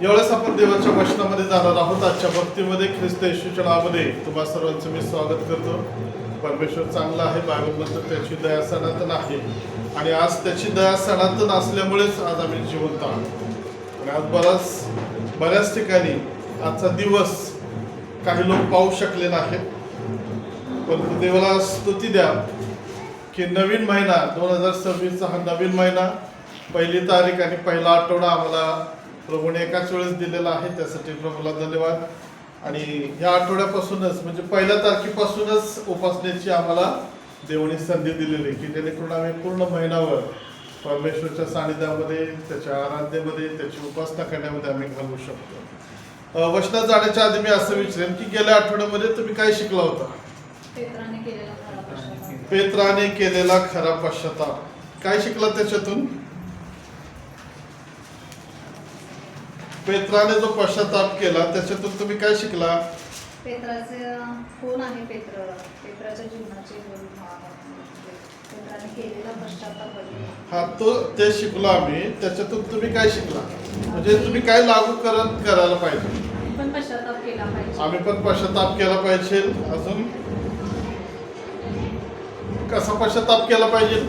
यावेळेस आपण देवाच्या वचनामध्ये जाणार आहोत. आजच्या भक्तीमध्ये ख्रिस्त येशूच्या नावामध्ये तुम्हा सर्वांचं मी स्वागत करतो. परमेश्वर चांगला आहे. बायबल म्हणतो त्याची दया सनातन आहे आणि आज त्याची दया सनातन असल्यामुळेच आज आम्ही जिवंत आहोत. आणि आज बऱ्याच ठिकाणी आजचा दिवस काही लोक पाहू शकले नाहीत, परंतु देवाला स्तुती द्या की नवीन महिना 2026 हा नवीन महिना, पहिली तारीख आणि पहिला आठवडा आम्हाला प्रभूने एकाच वेळेस दिलेला आहे. त्यासाठी प्रभूला धन्यवाद. आणि ह्या आठवड्यापासूनच म्हणजे पहिल्या तारखेपासूनच उपासनेची आम्हाला देवाने संधी दिलेली की जेणेकरून आम्ही पूर्ण महिनाभर परमेश्वरच्या सानिध्यामध्ये, त्याच्या आराधनेमध्ये, त्याची उपासना करण्यामध्ये आम्ही घालवू शकतो. वचनात जाण्याच्या आधी मी असं विचारेन की गेल्या आठवड्यामध्ये तुम्ही काय शिकला होता? पेत्राने केलेला खरा पश्चाताप. काय शिकला त्याच्यातून? पेत्राने जो पश्चाताप केला त्याच्यातून तुम्ही काय शिकला? पेत्राचे कोण आहे? पेत्राच्या जीवनाचे पेत्राने केलेला पश्चाताप. हा, तो ते शिकलो आम्ही. त्याच्यातून तुम्ही काय शिकला? म्हणजे तुम्ही काय लागू करायला पाहिजे? पण पश्चाताप केला पाहिजे. आम्ही पण पश्चाताप केला पाहिजे. अजून कसा पश्चाताप केला पाहिजे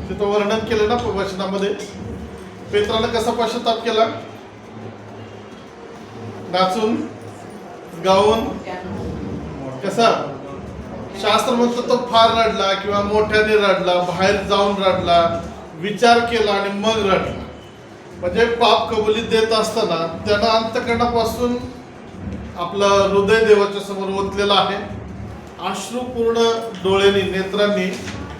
ते तो वर्णन केलं ना वचनामध्ये. पेत्राने कसा पश्चाताप केला? नाचून गाऊन. कसा? शास्त्र म्हणतो तो फार रडला किंवा मोठ्याने रडला, बाहेर जाऊन रडला, विचार केला आणि मग रडला. म्हणजे पाप कबुली देत असताना त्यानं अंतःकरणापासून आपलं हृदय देवाच्या समोर ओतलेलं आहे. अश्रूपूर्ण डोळ्यांनी, नेत्रांनी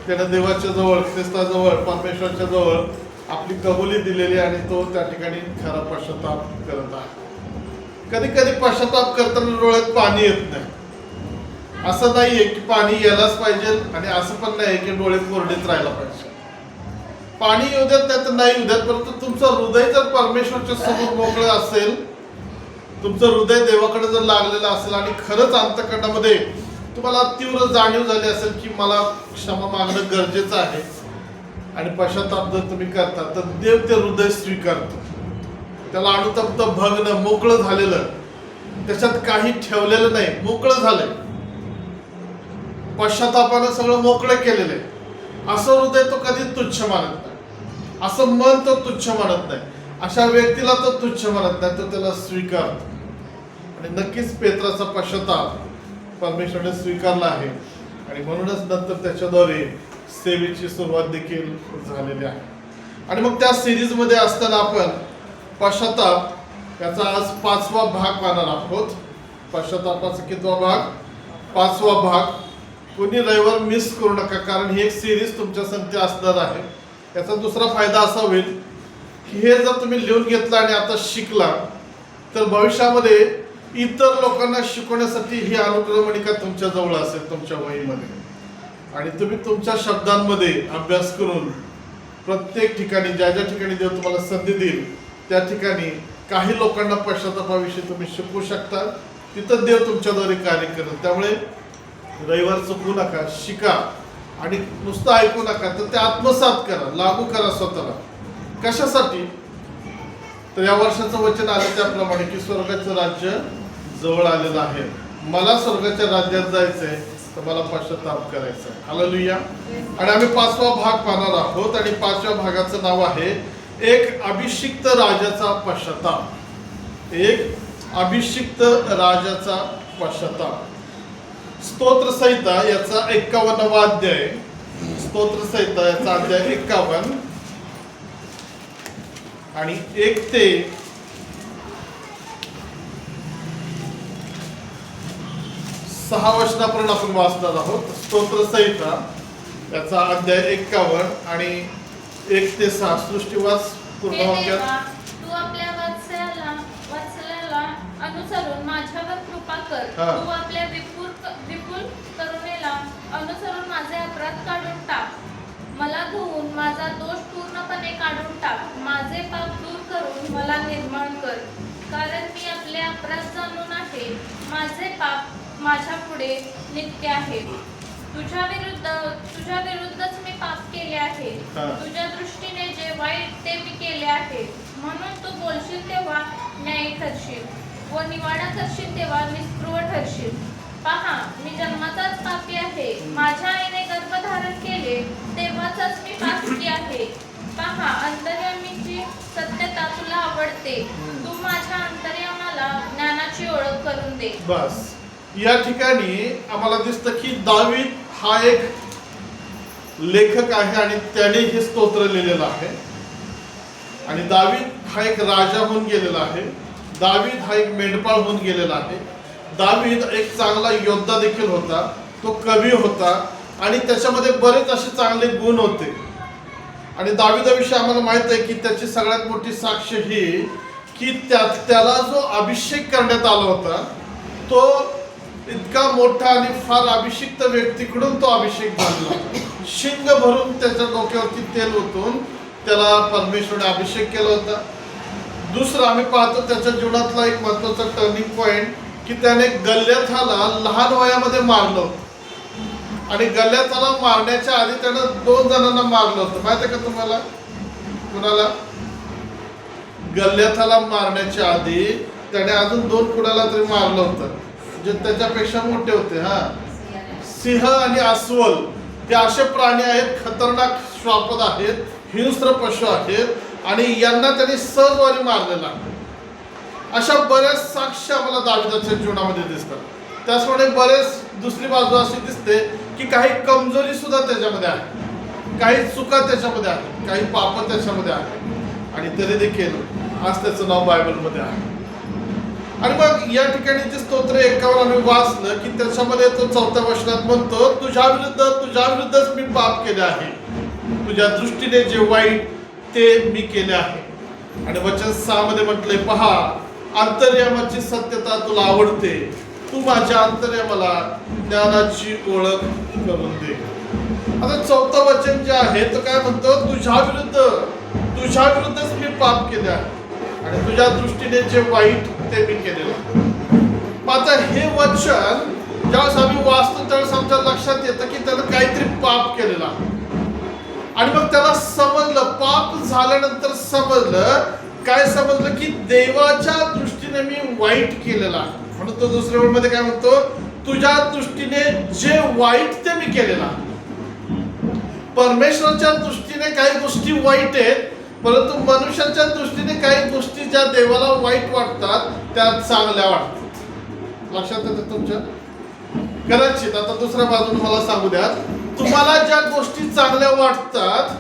त्यानं देवाच्या जवळ, ख्रिस्ताजवळ, परमेश्वराच्या जवळ आपली कबुली दिलेली आणि तो त्या ठिकाणी खरा पश्चाताप करत आहे. कधी कधी पश्चाताप करताना डोळ्यात पाणी येत नाही. असं नाहीये की पाणी यायलाच पाहिजे आणि असं पण नाही की डोळे कोरडेच राहायला पाहिजे. पाणी येऊ देत नाही तर नाही येऊ देत, परंतु तुमचं हृदय जर परमेश्वरच्या समोर मोकळं असेल, तुमचं हृदय देवाकडे जर लागलेलं असेल आणि खरंच अंतःकरणामध्ये तुम्हाला तीव्र जाणीव झाली असेल की मला क्षमा मागणं गरजेचं आहे आणि पश्चाताप जर तुम्ही करता तर देव ते हृदय स्वीकारतो. त्याला अनुतप्त भग्न, मोकळं झालेलं, त्याच्यात काही ठेवलेलं नाही, मोकळं झालंय, पश्चातापानं सगळं मोकळं केलेलं आहे. असं हृदय तो कधी तुच्छ मानत नाही, असं मन तो तुच्छ मानत नाही, अशा व्यक्तीला तो तुच्छ मानत नाही, तो त्याला स्वीकारतो. आणि नक्कीच पेत्राचा पश्चाताप परमेश्वराने स्वीकारला आहे आणि म्हणूनच नंतर त्याच्याद्वारे सेवेची सुरुवात देखील झालेली आहे. आणि मग त्या सिरीजमध्ये असताना आपण पश्चाताप याचा आज 5वा भाग पाहणार आहोत. पश्चातापाचा कितवा भाग? 5वा भाग. कोणी रविवार मिस करू नका, कारण ही एक सिरीज तुमच्या संगती असणार आहे. याचा दुसरा फायदा असा होईल की हे जर तुम्ही लिहून घेतलं आणि आता शिकला तर भविष्यामध्ये इतर लोकांना शिकवण्यासाठी ही अनुक्रमणिका तुमच्या जवळ असेल, तुमच्या वहीमध्ये. आणि तुम्ही तुमच्या शब्दांमध्ये अभ्यास करून प्रत्येक ठिकाणी, ज्या ज्या ठिकाणी देव तुम्हाला संधी देईल त्या ठिकाणी काही लोकांना पश्चातापाविषयी तुम्ही शिकवू शकता. तिथं देव तुमच्याद्वारे कार्य करेल. त्यामुळे रविवार चुकवू नका, शिका आणि नुसतं ऐकू नका, तर ते आत्मसात करा, लागू करा स्वतःला. कशासाठी? तर या वर्षाचं वचन आलं त्याप्रमाणे की स्वर्गाचं राज्य जवळ आलेलं आहे. मला स्वर्गाच्या राज्यात जायचंय तर मला पश्चाताप करायचा आहे. हालेलुया. आणि आम्ही 5वा भाग पाहणार आहोत आणि 5व्या भागाचं नाव आहे एक अभिषिक्त राजाचा पश्चाताप. एक अभिषिक्त राजाचा पश्चाताप. स्तोत्रसंहिता याचा 51वा अध्याय. स्तोत्रसंहिता याचा अध्याय 51 आणि 1 ते 6 वचनापर्यंत आपण वाचणार आहोत. स्तोत्रसंहिता याचा अध्याय 51 आणि 1 ते 6. सृष्टीवास पूर्ण वाक्यात. तू आपल्या वात्सल्याला अनुसरून माझ्यावर कृपा कर. तू आपल्या विपुल करुणेला अनुसरून माझे अपराध काढून टाक. मला धुवून माझा दोष पूर्णपणे काढून टाक. माझे पाप दूर करून मला निर्मळ कर. कारण मी आपले अपराध जाणून आहे. माझे पाप माझ्या पुढे नित्य आहे. तुझ्या विरुद्धच मी पाप केले आहे. तुझ्या दृष्टीने जे वाईट ते मी केले आहे. म्हणून तू बोलशील तेव्हा न्यायी ठरशील व निवाडा करशील तेव्हा निस्पृह ठरशील. पहा, मी जन्माचाच पापी आहे. माझ्या आईने गर्भधारण केले तेव्हाचाच मी पापी आहे. पहा, अंतर्यामीची सत्यता तुला आवडते. तू माझ्या अंतर्यामाला ज्ञानाची ओळख करून दे. बस या ठिकाणी आम्हाला दिसतं की दावीद हा एक लेखक आहे आणि त्याने हे स्तोत्र लिहिलेलं आहे. आणि दावीद हा एक राजा होऊन गेलेला आहे. दावीद हा एक मेंढपाळ होऊन गेलेला आहे. दावीद एक चांगला योद्धा देखील होता. तो कवी होता आणि त्याच्यामध्ये बरेच असे चांगले गुण होते. आणि दावीदाविषयी आम्हाला माहित आहे की त्याची सगळ्यात मोठी साक्ष ही की त्याला जो अभिषेक करण्यात आला होता तो इतका मोठा आणि फार अभिषिक्त व्यक्तीकडून तो अभिषेक झाला. शिंग भरून त्याच्या डोक्यावरती तेल ओतून त्याला परमेश्वराने अभिषेक केला होता. दुसरं आम्ही पाहतो त्याच्या जीवनातला एक महत्वाचा टर्निंग पॉइंट की त्याने गल्ल्याथाला लहान वयामध्ये मारलं होतं. आणि गल्ल्याथाला मारण्याच्या आधी त्यानं 2 जणांना मारलं होतं. माहिती आहे का तुम्हाला? कुणाला? गल्ल्याथाला मारण्याच्या आधी त्याने अजून 2 कुणाला तरी मारलं होतं जे त्याच्यापेक्षा मोठे होते. सिंह आणि अस्वल हे असे प्राणी आहेत, खतरनाक श्वापद आहेत, हिंस्र पशु आहेत आणि यांना त्यांनी सहजवारी मारलेला आहे. अशा बऱ्याच साक्ष आम्हाला दाविदाच्या जीवनामध्ये दिसतात. त्याचप्रमाणे बरेच दुसरी बाजू अशी दिसते की काही कमजोरी सुद्धा त्याच्यामध्ये आहे, काही चुका त्याच्यामध्ये आहेत, काही पाप त्याच्यामध्ये आहेत आणि तरी देखील आज त्याचं नाव बायबलमध्ये आहे. आणि मग या ठिकाणी जे स्तोत्र 51 आम्ही वाचलं की त्याच्यामध्ये तो 4थ्या वचनात म्हणतो, तुझ्या विरुद्धच मी पाप केले आहे. तुझ्या दृष्टीने जे वाईट ते मी केले आहे. आणि वचन 6 मध्ये म्हटलंय, पहा, अंतर्यामाची सत्यता तुला आवडते. तू माझ्या अंतर्यामाला ज्ञानाची ओळख करून दे. आता 4थं वचन जे आहे तो काय म्हणतो, तुझ्या विरुद्धच मी पाप केले आहे आणि तुझ्या दृष्टीने जे वाईट ते मी केलेलं आहे. आता हे वचन ज्यावेळेस आम्ही वाचतो त्यावेळेस आमच्या लक्षात येतं की त्यानं काहीतरी पाप केलेलं आहे. आणि मग त्याला समजलं, पाप झाल्यानंतर काय समजलं की देवाच्या दृष्टीने मी वाईट केलेलं आहे. म्हणून तो दुसऱ्या वेळमध्ये काय म्हणतो, तुझ्या दृष्टीने जे वाईट ते मी केलेलं आहे. परमेश्वराच्या दृष्टीने काही गोष्टी वाईट आहेत, परंतु मनुष्याच्या दृष्टीने काही गोष्टी ज्या देवाला वाईट वाटतात त्या चांगल्या वाटतात. लक्षात येतं तुमच्या? कदाचित आता दुसऱ्या बाजूने मला सांगू द्या, तुम्हाला ज्या गोष्टी चांगल्या वाटतात,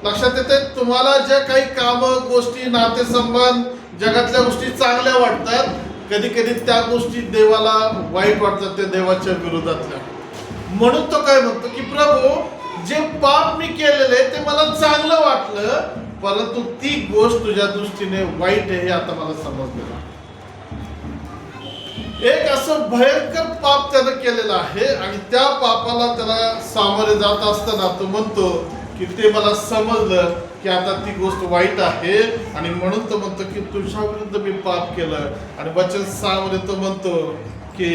लक्षात येते, तुम्हाला ज्या काही कामं, गोष्टी, नातेसंबंध, जगातल्या गोष्टी चांगल्या वाटतात, कधी कधी त्या गोष्टी देवाला वाईट वाटतात, ते देवाच्या विरोधातल्या. म्हणून तो काय म्हणतो की प्रभू, जे पाप मी केलेले ते मला चांगलं वाटलं, परंतु ती गोष्ट तुझ्या दृष्टीने वाईट आहे हे आता मला समजलं. एक असं भयंकर पाप त्यानं केलेलं आहे आणि त्या पापाला त्याला सामोरे जात असताना तो म्हणतो की ते मला समजलं की आता ती गोष्ट वाईट आहे. आणि म्हणून तो म्हणतो की तुझ्या विरुद्ध मी पाप केलं. आणि वचन 6 मध्ये तो म्हणतो की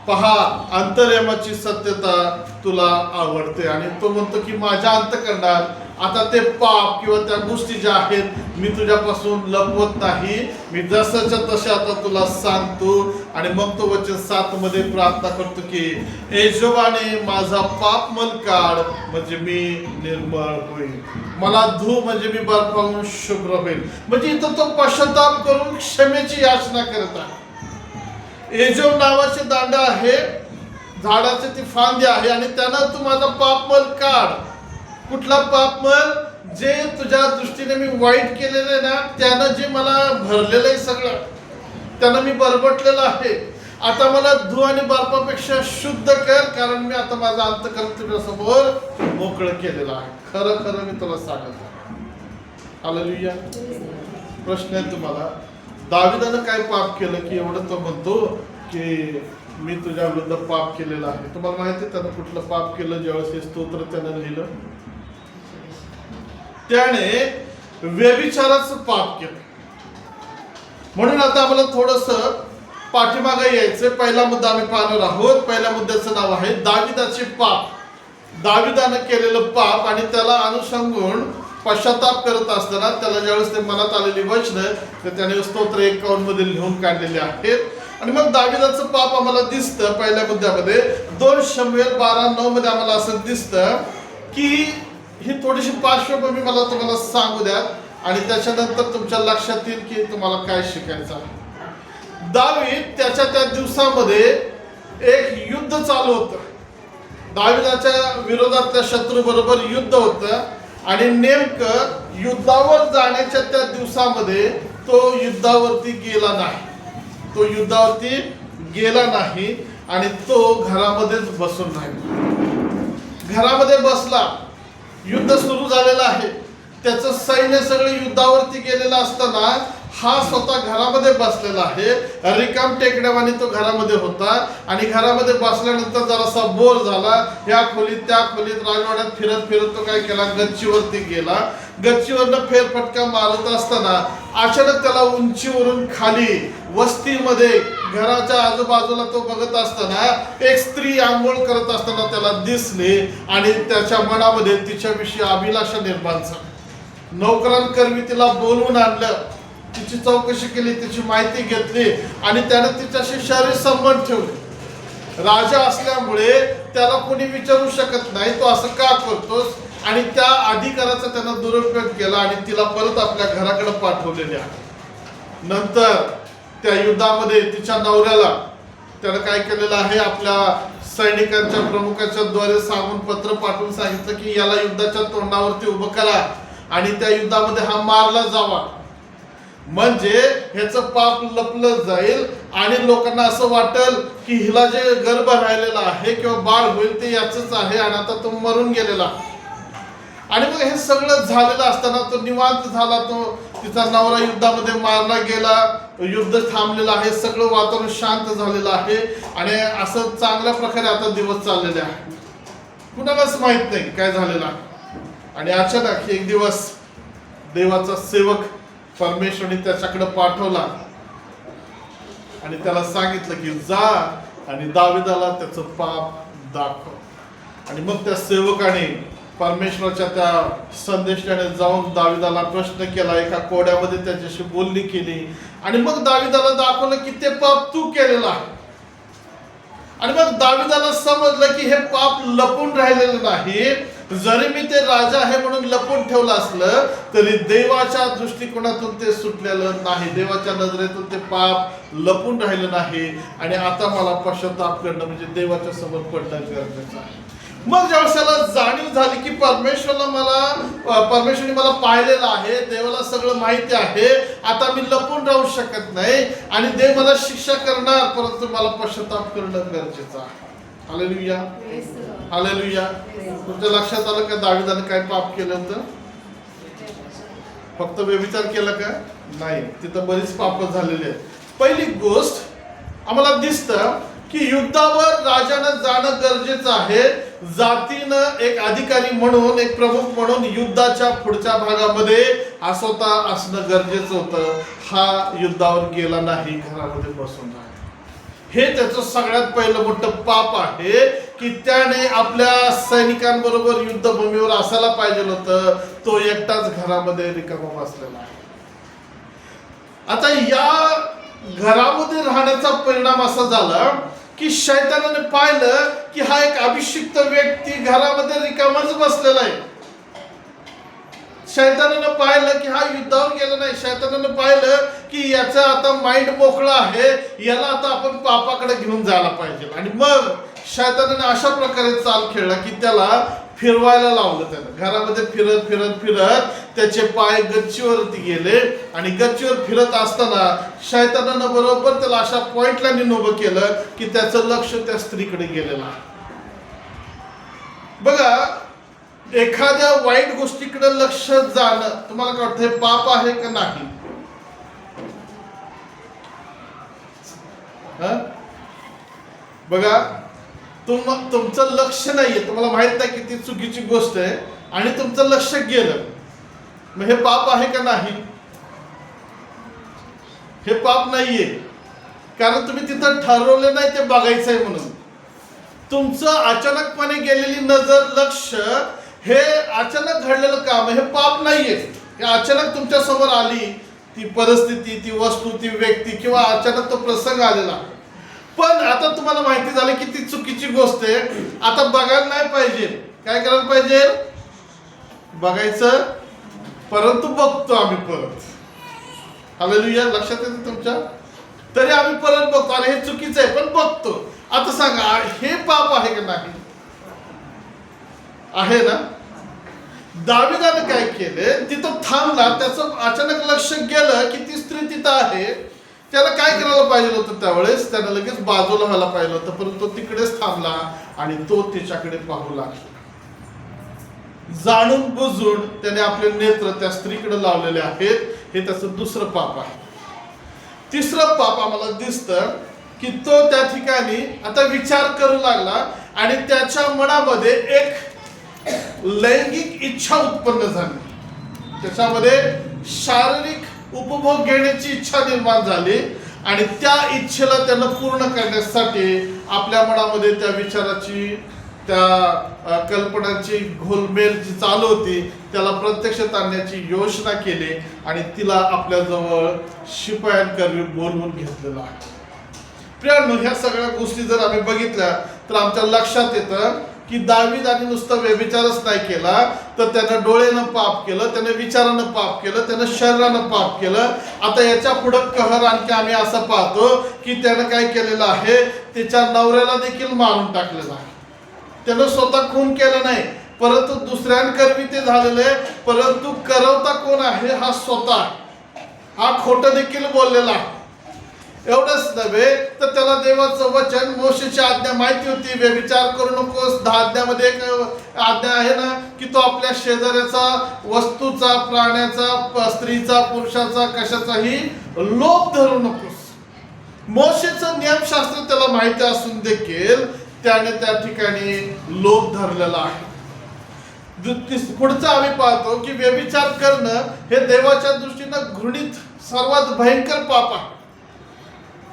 पहा, अंतर्यामाची सत्यता तुला आवडते. आणि तो म्हणतो की माझ्या अंतःकरणात आता ते पाप किंवा त्या गोष्टी ज्या आहेत मी तुझ्यापासून लपवत नाही, मी जसंच्या तसे आता तुला सांगतो. आणि मग तो वचन 7 मध्ये प्रार्थना करतो की यहोवाने माझा पापमल काढ म्हणजे मी निर्मळ होईल, मला धू म्हणजे मी बर्फाहून शुभ्र होईल. म्हणजे इथं तो पश्चाताप करून क्षमेची याचना करत आहे. एजोब नावाचे दांड आहे, झाडाचे ती फांदी आहे आणि त्यानं तू माझा पापमल काढ. कुठला पापमल? जे तुझ्या दृष्टीने मी वाईट केलेलं ना, त्यानं जे मला भरलेलं आहे सगळं, त्यानं मी बरबटलेलं आहे. आता मला धू आणि बर्फापेक्षा शुद्ध कर, कारण मी आता माझा अंतःकरण तुझ्यासमोर मोकळं केलेलं आहे. खरं खरं मी तुला सांगत आहे. हालेलुया. प्रश्न आहे तुम्हाला, दाविदानं काय पाप केलं की एवढं तो म्हणतो की मी तुझ्या विरुद्ध पाप केलेलं आहे? तुम्हाला माहिती आहे त्यानं कुठलं पाप केलं? ज्यावेळेस हे स्तोत्र त्यानं लिहिलं, त्याने व्यभिचाराचं पाप केलं. म्हणून आता आम्हाला थोडंसं पाठीमागे यायचं. पहिला मुद्दा आम्ही पाहणार आहोत. पहिल्या मुद्द्याचं नाव आहे दाविदाचे पाप. दाविदानं केलेलं पाप आणि त्याला अनुसंगून पश्चाताप करत असताना त्याला ज्यावेळेस ते मनात आलेली वचनं तर त्याने स्तोत्र 51 मध्ये लिहून काढलेले आहेत। आणि मग दाविदाचं पाप आम्हाला दिसतं पहिल्या मुद्द्यामध्ये 2 शमूएल 12:9 मध्ये आम्हाला असं दिसतं की ही थोडीशी पार्श्वभूमी मला तुम्हाला सांगू द्या आणि त्याच्यानंतर तुमच्या लक्षात येईल की तुम्हाला काय शिकायचं आहे। दावीद त्याच्या त्या दिवसामध्ये एक युद्ध चालू होतं, दाविदाच्या विरोधातल्या शत्रू बरोबर युद्ध होतं आणि नेमकं युद्धावर जाण्याच्या त्या दिवसामध्ये तो युद्धावरती गेला नाही आणि तो घरामध्येच बसून राहिला। घरामध्ये बसला, युद्ध सुरू झालेलं आहे, त्याचं सैन्य सगळं युद्धावरती गेलेलं असताना हा स्वतः घरामध्ये बसलेला आहे, रिकाम टेकड्यावानी तो घरामध्ये होता आणि घरामध्ये बसल्यानंतर जरासा बोर झाला, या खोलीत त्या खोलीत राजवाड्यात फिरत फिरत तो काय केला, गच्चीवरती गेला। गच्चीवरनं फेरफटका मारत असताना अचानक त्याला उंचीवरून खाली वस्तीमध्ये घराच्या आजूबाजूला तो बघत असताना एक स्त्री आंघोळ करत असताना त्याला दिसली आणि त्याच्या मनामध्ये तिच्याविषयी अभिलाषा निर्माण झाली। नोकरांकरवी तिला बोलवून आणलं, तिची चौकशी केली, तिची माहिती घेतली आणि त्याने तिच्याशी शरीर संबंध ठेवले। राजा असल्यामुळे त्याला कोणी विचारू शकत नाही तो असं का करतोस, आणि त्या अधिकाराचा त्यानं दुरुपयोग केला आणि तिला परत आपल्या घराकडे पाठवलेले आहे। नंतर त्या युद्धामध्ये तिच्या नवऱ्याला त्यानं काय केलेलं आहे, आपल्या सैनिकांच्या प्रमुखाच्या द्वारे सांगून पत्र पाठवून सांगितलं की याला युद्धाच्या तोंडावरती उभं करा आणि त्या युद्धामध्ये हा मारला जावा, म्हणजे ह्याचं पाप लपलं जाईल आणि लोकांना असं वाटेल की हिला जे गर्भ राहिलेला आहे किंवा बाळ होईल ते याचंच आहे आणि आता तो मरून गेलेला। आणि मग हे सगळं झालेलं असताना तो निवांत झाला, तो तिचा नवरा युद्धामध्ये मारला गेला, युद्ध थांबलेलं आहे, सगळं वातावरण शांत झालेलं आहे आणि असं चांगल्या प्रकारे आता दिवस चाललेले आहे, कुणालाच माहित नाही काय झालेलं आहे। आणि अचानक एक दिवस देवाचा सेवक परमेश्वरने त्याच्याकडे पाठवला आणि त्याला सांगितलं की जा आणि दाविदाला त्याचं पाप दाखव। आणि मग त्या सेवकाने परमेश्वराच्या त्या संदेशाने जाऊन दाविदाला प्रश्न केला, एका कोड्यामध्ये त्याच्याशी बोलणी केली आणि मग दाविदाला दाखवलं की ते पाप तू केलेलं आहे। आणि मग दाविदाला समजलं की हे पाप लपून राहिलेलं नाही, जरी मी ते राजा आहे म्हणून लपून ठेवलं असलं तरी देवाच्या दृष्टिकोनातून ते सुटलेलं नाही, देवाच्या नजरेतून ते पाप लपून राहिलं नाही आणि आता मला पश्चाताप करणं म्हणजे देवाच्या समोर पडणं गरजेचं आहे। मग ज्यावेळेस त्याला जाणीव झाली की परमेश्वराने मला पाहिलेलं आहे, देवाला सगळं माहिती आहे, आता मी लपून राहू शकत नाही आणि देव मला शिक्षा करणार, परंतु मला पश्चाताप करणं गरजेचं आहे। Hallelujah, hallelujah. तुमच्या लक्षात आलं का दाविदाने काय पाप केलं होतं? फक्त व्यभिचार केला का? नाही, तिथं बरीच पाप झालेली आहेत। पहिली गोष्ट आम्हाला दिसतं की युद्धावर राजानं जाणं गरजेचं आहे, जातीनं एक अधिकारी म्हणून, एक प्रमुख म्हणून युद्धाच्या पुढच्या भागामध्ये हा स्वतः असणं गरजेचं होतं। हा युद्धावर गेला नाही, घरामध्ये बसून राहिला। हे त्याचं सगळ्यात पहिलं मोठं पाप आहे की त्याने आपल्या सैनिकांबरोबर युद्धभूमीवर असायला पाहिजे होतं, तो एकटाच घरामध्ये रिकामा बसलेला आहे। आता या घरामध्ये राहण्याचा परिणाम असा झाला की शैतानाने पाहिलं की हा एक अभिषिक्त व्यक्ती घरामध्ये रिकामाच बसलेला आहे। शैतानानं पाहिलं की हा युद्धावर गेला नाही, शैतानानं पाहिलं की याचा आता माइंड मोकळा आहे, याला आता आपण पापाकडे घेऊन जायला पाहिजे। आणि मग शैतानाने अशा प्रकारे चाल खेळला की त्याला फिरवायला लावलं। त्यानं घरामध्ये फिरत फिरत फिरत त्याचे पाय गच्चीवरती गेले आणि गच्चीवर फिरत असताना शैतानानं बरोबर त्याला अशा पॉइंटला उभं केलं की त्याचं लक्ष त्या स्त्रीकडे गेलेलं आहे। बघा, एखाद्या वाईट गोष्टीकडे लक्ष जाणं तुम्हाला काय वाटतं, हे पाप आहे का नाही? बघा, तुमचं लक्ष नाहीये, तुम्हाला माहित नाही की ती चुकीची गोष्ट आहे आणि तुमचं लक्ष गेलं, मग हे पाप आहे का नाही? हे पाप नाहीये, कारण तुम्ही तिथं ठरवलं नाही ते बघायचंय म्हणून। तुमचं अचानकपणे गेलेली नजर, लक्ष हे अचानक घडलेलं काम हे पाप नाहीये. हे अचानक तुमच्या समोर आली ती परिस्थिती, ती वस्तू, ती व्यक्ती किंवा अचानक तो प्रसंग आलेला. पण आता तुम्हाला माहिती झाली की ती चुकीची गोष्ट आहे. आता बघायला नाही पाहिजे. काय करायला पाहिजे? बघायचं, परंतु बघतो आम्ही परत. हालेलुया. लक्षात येतं तुमच्या? तरी आम्ही परत बघतो. अरे हे चुकीचं आहे पण बघतो. आता सांगा, हे पाप आहे का नाही? आहे ना? दाविदाने काय केले? तिथं थांबला. त्याचं अचानक लक्ष गेलं की ती स्त्री तिथं आहे. त्याला काय करायला पाहिजे होतं? त्यावेळेस त्यानं लगेच बाजूला व्हायला पाहिजे होतं, परंतु तो तिकडेच थांबला आणि तो तिच्याकडे पाहू लागला. जाणून बुजून त्याने आपले नेत्र त्या स्त्रीकडे लावलेले आहेत. हे त्याचं दुसरं पाप आहे. तिसरं पाप आम्हाला दिसतं की तो त्या ठिकाणी आता विचार करू लागला आणि त्याच्या मनामध्ये एक लैंगिक इच्छा उत्पन्न झाली. त्याच्यामध्ये शारीरिक उपभोग घेण्याची इच्छा निर्माण झाली आणि त्या इच्छेला त्यानं पूर्ण करण्यासाठी आपल्या मनामध्ये त्या विचाराची, त्या कल्पनाची घोलमेल जी चालू होती त्याला प्रत्यक्षात आणण्याची योजना केली आणि तिला आपल्याजवळ शिपायांकरवी बोलवून घेतलेलं आहे. प्रियांनो, ह्या सगळ्या गोष्टी जर आम्ही बघितल्या तर आमच्या लक्षात येतं की दावीदाने नुसतं व्यभिचारच नाही केला, तर त्यानं डोळ्यानं पाप केलं, त्यानं विचारानं पाप केलं, त्यानं शरीरानं पाप केलं. आता याच्या पुढं कहर आणखी आम्ही असं पाहतो की त्यानं काय केलेलं आहे? त्याच्या नवऱ्याला देखील मारून टाकलेलं आहे. त्यानं स्वतः खून केलं नाही, परंतु दुसऱ्यांकरवी ते झालेलं आहे. परंतु करवता कोण आहे? हा स्वतः. हा खोटं देखील बोललेला आहे. एवढंच नव्हे तर त्याला देवाचं वचन, मोशेची आज्ञा माहिती होती, व्यभिचार करू नकोस. 10 आज्ञामध्ये एक आज्ञा आहे ना की तो आपल्या शेजाऱ्याचा, वस्तूचा, प्राण्याचा, स्त्रीचा, पुरुषाचा, कशाचाही लोभ धरू नकोस. मोशेचं नियमशास्त्र त्याला माहिती असून देखील त्याने त्या ठिकाणी लोभ धरलेला आहे. पुढचं आम्ही पाहतो की व्यभिचार करणं हे देवाच्या दृष्टीनं घृणित सर्वात भयंकर पाप आहे.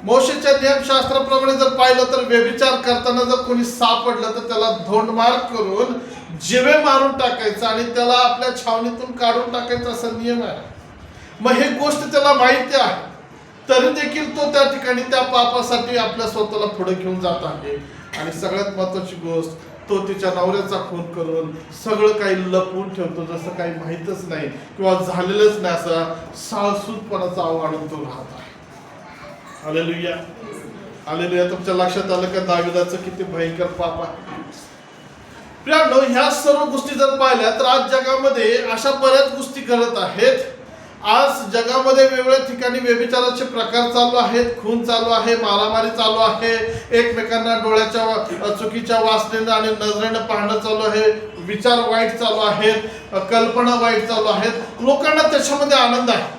मोशेच्या नियमशास्त्राप्रमाणे जर पाहिलं तर व्यभिचार करताना जर कोणी सापडलं तर त्याला धोंडमार करून जिवे मारून टाकायचं आणि त्याला आपल्या छावणीतून काढून टाकायचा असा नियम आहे. मग हे गोष्ट त्याला माहिती आहे, तरी देखील तो त्या ठिकाणी त्या पापासाठी आपल्या स्वतःला पुढे घेऊन जात आहे. आणि सगळ्यात महत्वाची गोष्ट, तो तिच्या नवऱ्याचा खून करून सगळं काही लपवून ठेवतो, जसं काही माहीतच नाही किंवा झालेलंच नाही असा साळसूदपणाचा आवाडून तो राहत आहे. हालेलुया. हालेलुया. तुमच्या लक्षात आलं का दाविदाचं किती भयंकर पाप आहे? प्रियांनो, ह्या सर्व गोष्टी जर पाहिल्या तर आज जगामध्ये अशा बऱ्याच गोष्टी घडत आहेत. आज जगामध्ये वेगवेगळ्या ठिकाणी व्यभिचाराचे प्रकार चालू आहेत, खून चालू आहे, मारामारी चालू आहे, एकमेकांना डोळ्याच्या चुकीच्या वासनेनं आणि नजरेनं पाहणं चालू आहे, विचार वाईट चालू आहेत, कल्पना वाईट चालू आहेत. लोकांना त्याच्यामध्ये आनंद आहे.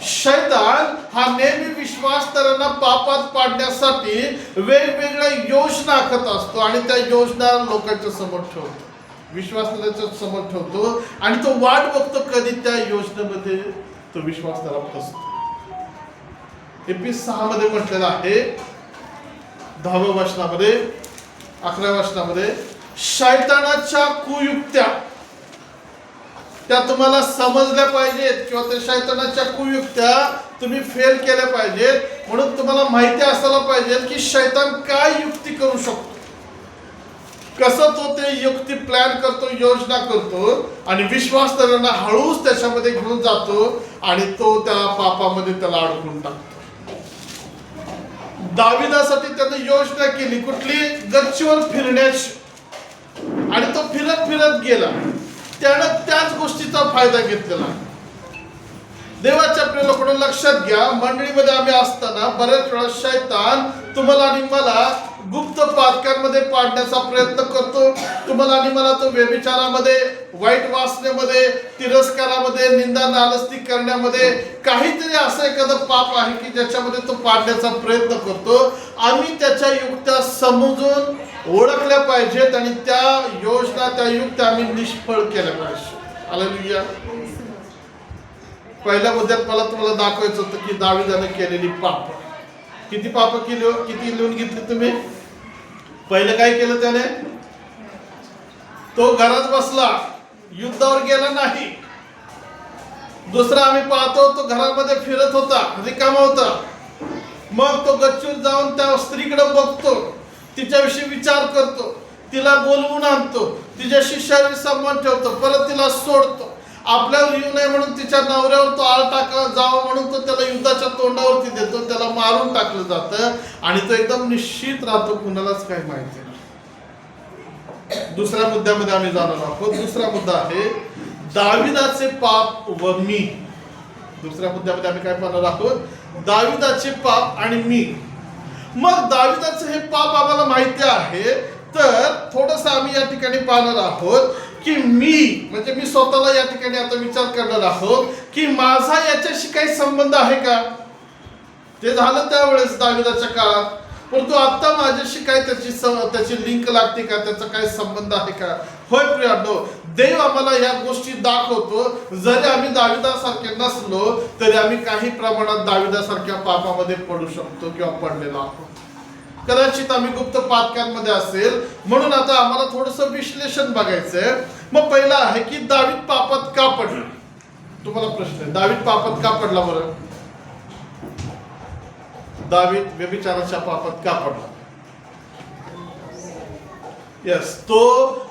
शैतान हा नेहमी विश्वासदारांना पापात पाडण्यासाठी वेगवेगळ्या योजना आखत असतो आणि त्या योजना लोकांच्या समोर ठेवतो, विश्वासदारांच्या समोर ठेवतो आणि तो वाट बघतो कधी त्या योजनेमध्ये तो विश्वासदार फसतो. Eph 6 मध्ये म्हटलेलं आहे, 10व्या वचनामध्ये, 11व्या वचनामध्ये, शैतानाच्या कुयुक्त्या त्या तुम्हाला समजल्या पाहिजेत किंवा त्या शैतानाच्या कुयुक्त्या तुम्ही फेल केल्या पाहिजेत. म्हणून तुम्हाला माहिती असायला पाहिजे की शैतान काय युक्ती करू शकतो, कसं तो ते युक्ती प्लॅन करतो, योजना करतो आणि विश्वासदारांना हळूच त्याच्यामध्ये घेऊन जातो आणि तो त्या पापामध्ये त्याला अडकून टाकतो. दाविदासाठी त्याने योजना केली कुठली? गच्चीवर फिरण्याची, आणि तो फिरत फिरत गेला. त्यानं त्याच गोष्टीचा फायदा घेतलेला. देवाच्या प्रिय लोकांनो, लक्षात घ्या, मंडळीमध्ये आम्ही असताना बऱ्याच वेळा शैतान तुम्हाला आणि मला गुप्त पातकांमध्ये पाडण्याचा प्रयत्न करतो. तुम्हाला आणि मला तो व्यभिचारामध्ये, वाईट वासनेमध्ये, तिरस्कारामध्ये, निंदा नालस्ती करण्यामध्ये, काहीतरी असं एखादं पाप आहे की ज्याच्यामध्ये तो पाडण्याचा प्रयत्न करतो. आम्ही त्याच्या युक्त्या समजून ओळखल्या पाहिजेत आणि त्या योजना, त्या युक्त्या आम्ही निष्फळ केल्या पाहिजे. हालेलुया. पहिल्या मुद्द्यात मला तुम्हाला दाखवायचं होतं की दाविदाने केलेली पाप. किती पाप केली, किती लिहून घेतली तुम्ही? पहिलं काय केलं त्याने? तो घरात बसला, युद्धावर गेला नाही. दुसरा आम्ही पाहतो तो घरामध्ये फिरत होता, रिकामा होता. मग तो गच्चूर जाऊन त्या स्त्रीकडे बघतो, तिच्याविषयी विचार करतो, तिला बोलवून आणतो, तिच्याशी शारीरिक संबंध ठेवतो, परत तिला सोडतो. आपल्यावर येऊ नये म्हणून तिच्या नवऱ्यावर तो आळ टाका जावं म्हणून तो त्याला युद्धाच्या तोंडावरती देतो, त्याला मारून टाकलं जातं आणि तो एकदम निश्चित राहतो, कुणालाच काही माहिती नाही. दुसऱ्या मुद्द्यामध्ये आम्ही जाणार आहोत. दुसरा मुद्दा आहे दाविदाचे पाप व मी. दुसऱ्या मुद्द्यामध्ये आम्ही काय पाहणार आहोत? दाविदाचे पाप आणि मी. मग दाविदाचे हे पाप आम्हाला माहिती आहे, तर थोडस आम्ही या ठिकाणी पाहणार आहोत की मी म्हणजे मी स्वतःला या ठिकाणी आता विचार करणार आहोत की माझा याच्याशी काही संबंध आहे का. ते झालं त्यावेळेस दाविदाच्या काळात, परंतु आता माझ्याशी काय त्याची लिंक लागते का, त्याचा काय संबंध आहे का? होय प्रियानो, देव आम्हाला या गोष्टी दाखवतो. जरी आम्ही दाविदासारखे नसलो तरी आम्ही काही प्रमाणात दाविदासारख्या पापामध्ये पडू शकतो किंवा पडलेलो आहोत. कदाचित आम्ही गुप्त पातकांमध्ये असेल, म्हणून आता आम्हाला थोडंसं विश्लेषण बघायचंय. मग पहिला आहे की दावीद पापात का पडला. तुम्हाला प्रश्न आहे, दावीद पापात का पडला बरं? दावीद व्यभिचाराच्या पापात का पडला? यस, तो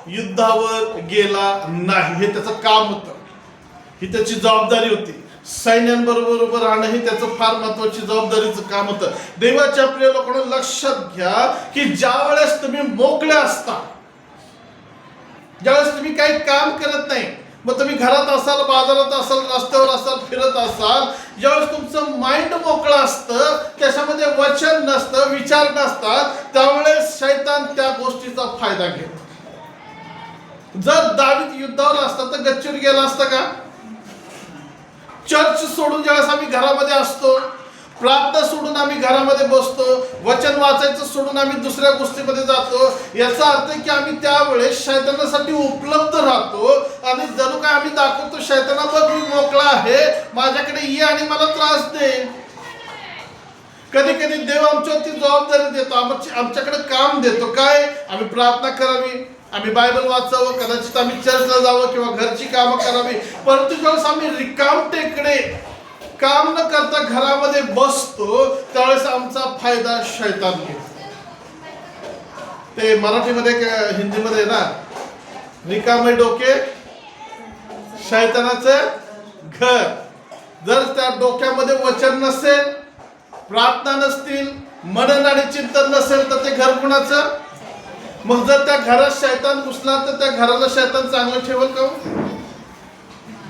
युद्धावर गेला नाही, हे त्याचं काम होतं, ही त्याची जबाबदारी होती. सैन्यांबरोबर राहणं ही त्याचं फार महत्वाची जबाबदारीचं काम होतं. देवाच्या प्रिय लोकांनो, लक्षात घ्या की ज्या वेळेस तुम्ही मोकळे असता, ज्यावेळेस तुम्ही काही काम करत नाही, मग तुम्ही घरात असाल, बाजारात असाल, रस्त्यावर असाल, फिरत असाल, ज्यावेळेस तुमचं माइंड मोकळं असतं, त्याच्यामध्ये वचन नसतं, विचार नसतात, त्यावेळेस शैतान त्या गोष्टीचा फायदा घेतो. जर दावीद युद्धावर असता तर गच्चूर गेला असता का? चर्च सोडून ज्यावेळेस आम्ही घरामध्ये असतो, प्रार्थना सोडून आम्ही घरामध्ये बसतो, वचन वाचायचं सोडून आम्ही दुसऱ्या गोष्टीमध्ये जातो, याचा अर्थ आहे की आम्ही त्यावेळेस शैतानासाठी उपलब्ध राहतो आणि जणू काय आम्ही दाखवतो, शैताना बघ मी मोकळा आहे, माझ्याकडे ये आणि मला त्रास दे. कधी कधी देव आमच्यावरती जबाबदारी देतो, आमच्याकडे काम देतो. काय? आम्ही प्रार्थना करावी, आम्ही बायबल वाचावं, कदाचित आम्ही चर्चला जावं किंवा घरची कामं करावी. परंतु ज्यावेळेस आम्ही रिकामटेकडे काम न करता घरामध्ये बसतो, त्यावेळेस आमचा फायदा शैतान घेतो. ते मराठीमध्ये हिंदीमध्ये ना, रिकामे डोके शैतानाचं घर. जर त्या डोक्यामध्ये वचन नसेल, प्रार्थना नसतील, मनन आणि चिंतन नसेल, तर ते घर कुणाचं? मग जर त्या घरात शैतान घुसला तर त्या घराला शैतान चांगलं ठेवल का?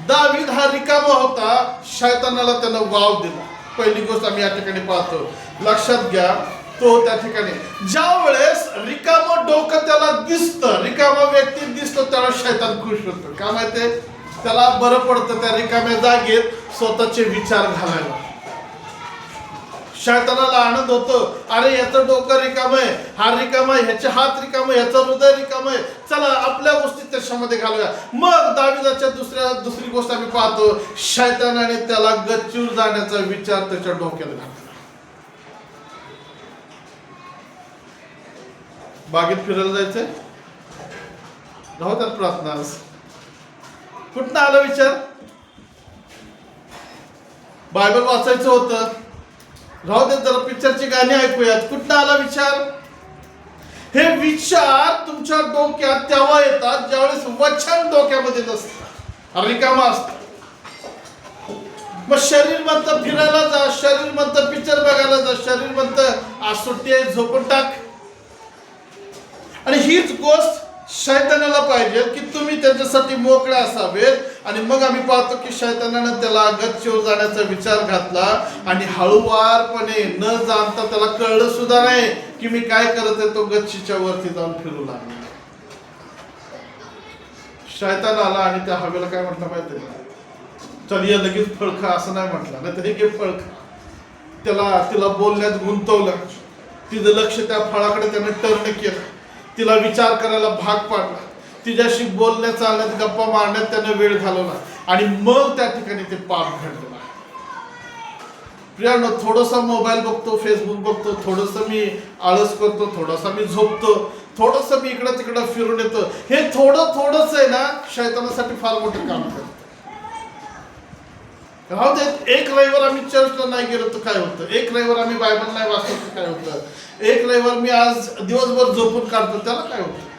दावीद हा रिकामा होता, शैतानाला त्यानं वाव दिला. पहिली गोष्ट आम्ही या ठिकाणी पाहतो. लक्षात घ्या, तो त्या ठिकाणी ज्या वेळेस रिकामं डोकं त्याला दिसतं, रिकामा व्यक्ती दिसतो, त्यावेळेस शैतान खुश होतो. का माहितीये? त्याला बरं पडतं त्या रिकाम्या जागेत स्वतःचे विचार घालायला. शैतानाला आनंद होतो, अरे याचं डोकं रिकाम आहे, हा रिकाम आहे, ह्याचे हात रिकाम आहे, ह्याचं हृदय रिकाम आहे, चला आपल्या गोष्टी त्याच्यामध्ये घालूया. मग दाविदाच्या दुसरी गोष्ट आम्ही पाहतो, शैतानाने त्याला गच्चूर जाण्याचा विचार त्याच्या डोक्यात घातला. बागेत फिरायला जायचंय, राहू त्यात प्रार्थना. कुठं आला विचार? बायबल वाचायचं होतं, राहू दे जरा पिक्चरची गाणी ऐकूयात. कुठं आला विचार? हे विचार तुमच्या डोक्यात तेव्हा येतात ज्यावेळेस वचन डोक्यामध्ये नसतं, रिकामा असतं. मग शरीर म्हणतं फिरायला जा, शरीर म्हणतं पिक्चर बघायला जा, शरीर म्हणतं आज सुट्टी आहे झोपून टाक. आणि हीच गोष्ट शैतानाला पाहिजे की तुम्ही त्याच्यासाठी मोकळे असावेत. आणि मग आम्ही पाहतो की शैतानानं त्याला गच्चीवर जाण्याचा विचार घातला आणि हळूवारपणे न जाणता, त्याला कळलं सुद्धा नाही की मी काय करत आहे, तो गच्चीच्या वरती जाऊन फिरू लागला. शैतान आला आणि त्या हवेला काय म्हटलं माहिती? चल ये लगेच फळखा, असं नाही म्हटलं, नाही तरी घे फळखा. तिला बोलण्यात गुंतवलं, तिचं लक्ष त्या फळाकडे त्यानं टर्न केलं, तिला विचार करायला भाग पाडला, तिच्याशी बोलण्यात, चालण्यात, गप्पा मारण्यात त्यानं वेळ घालवला आणि मग त्या ठिकाणी ते पाप घडलं. प्रियानो, थोडंसं मोबाईल बघतो, फेसबुक बघतो, थोडंसं मी आळस करतो, थोडासा मी झोपतो, थोडंसं मी इकडं तिकडं फिरून येतो, हे थोडंच आहे ना शैतानासाठी फार मोठं काम करतं. राहू देत, एक रविवार आम्ही चर्चला नाही गेलो तर काय होतं, एक रविवार आम्ही बायबल नाही वाचलो तर काय होतं, एक रविवार मी आज दिवसभर झोपून काढतो त्याला काय होतं.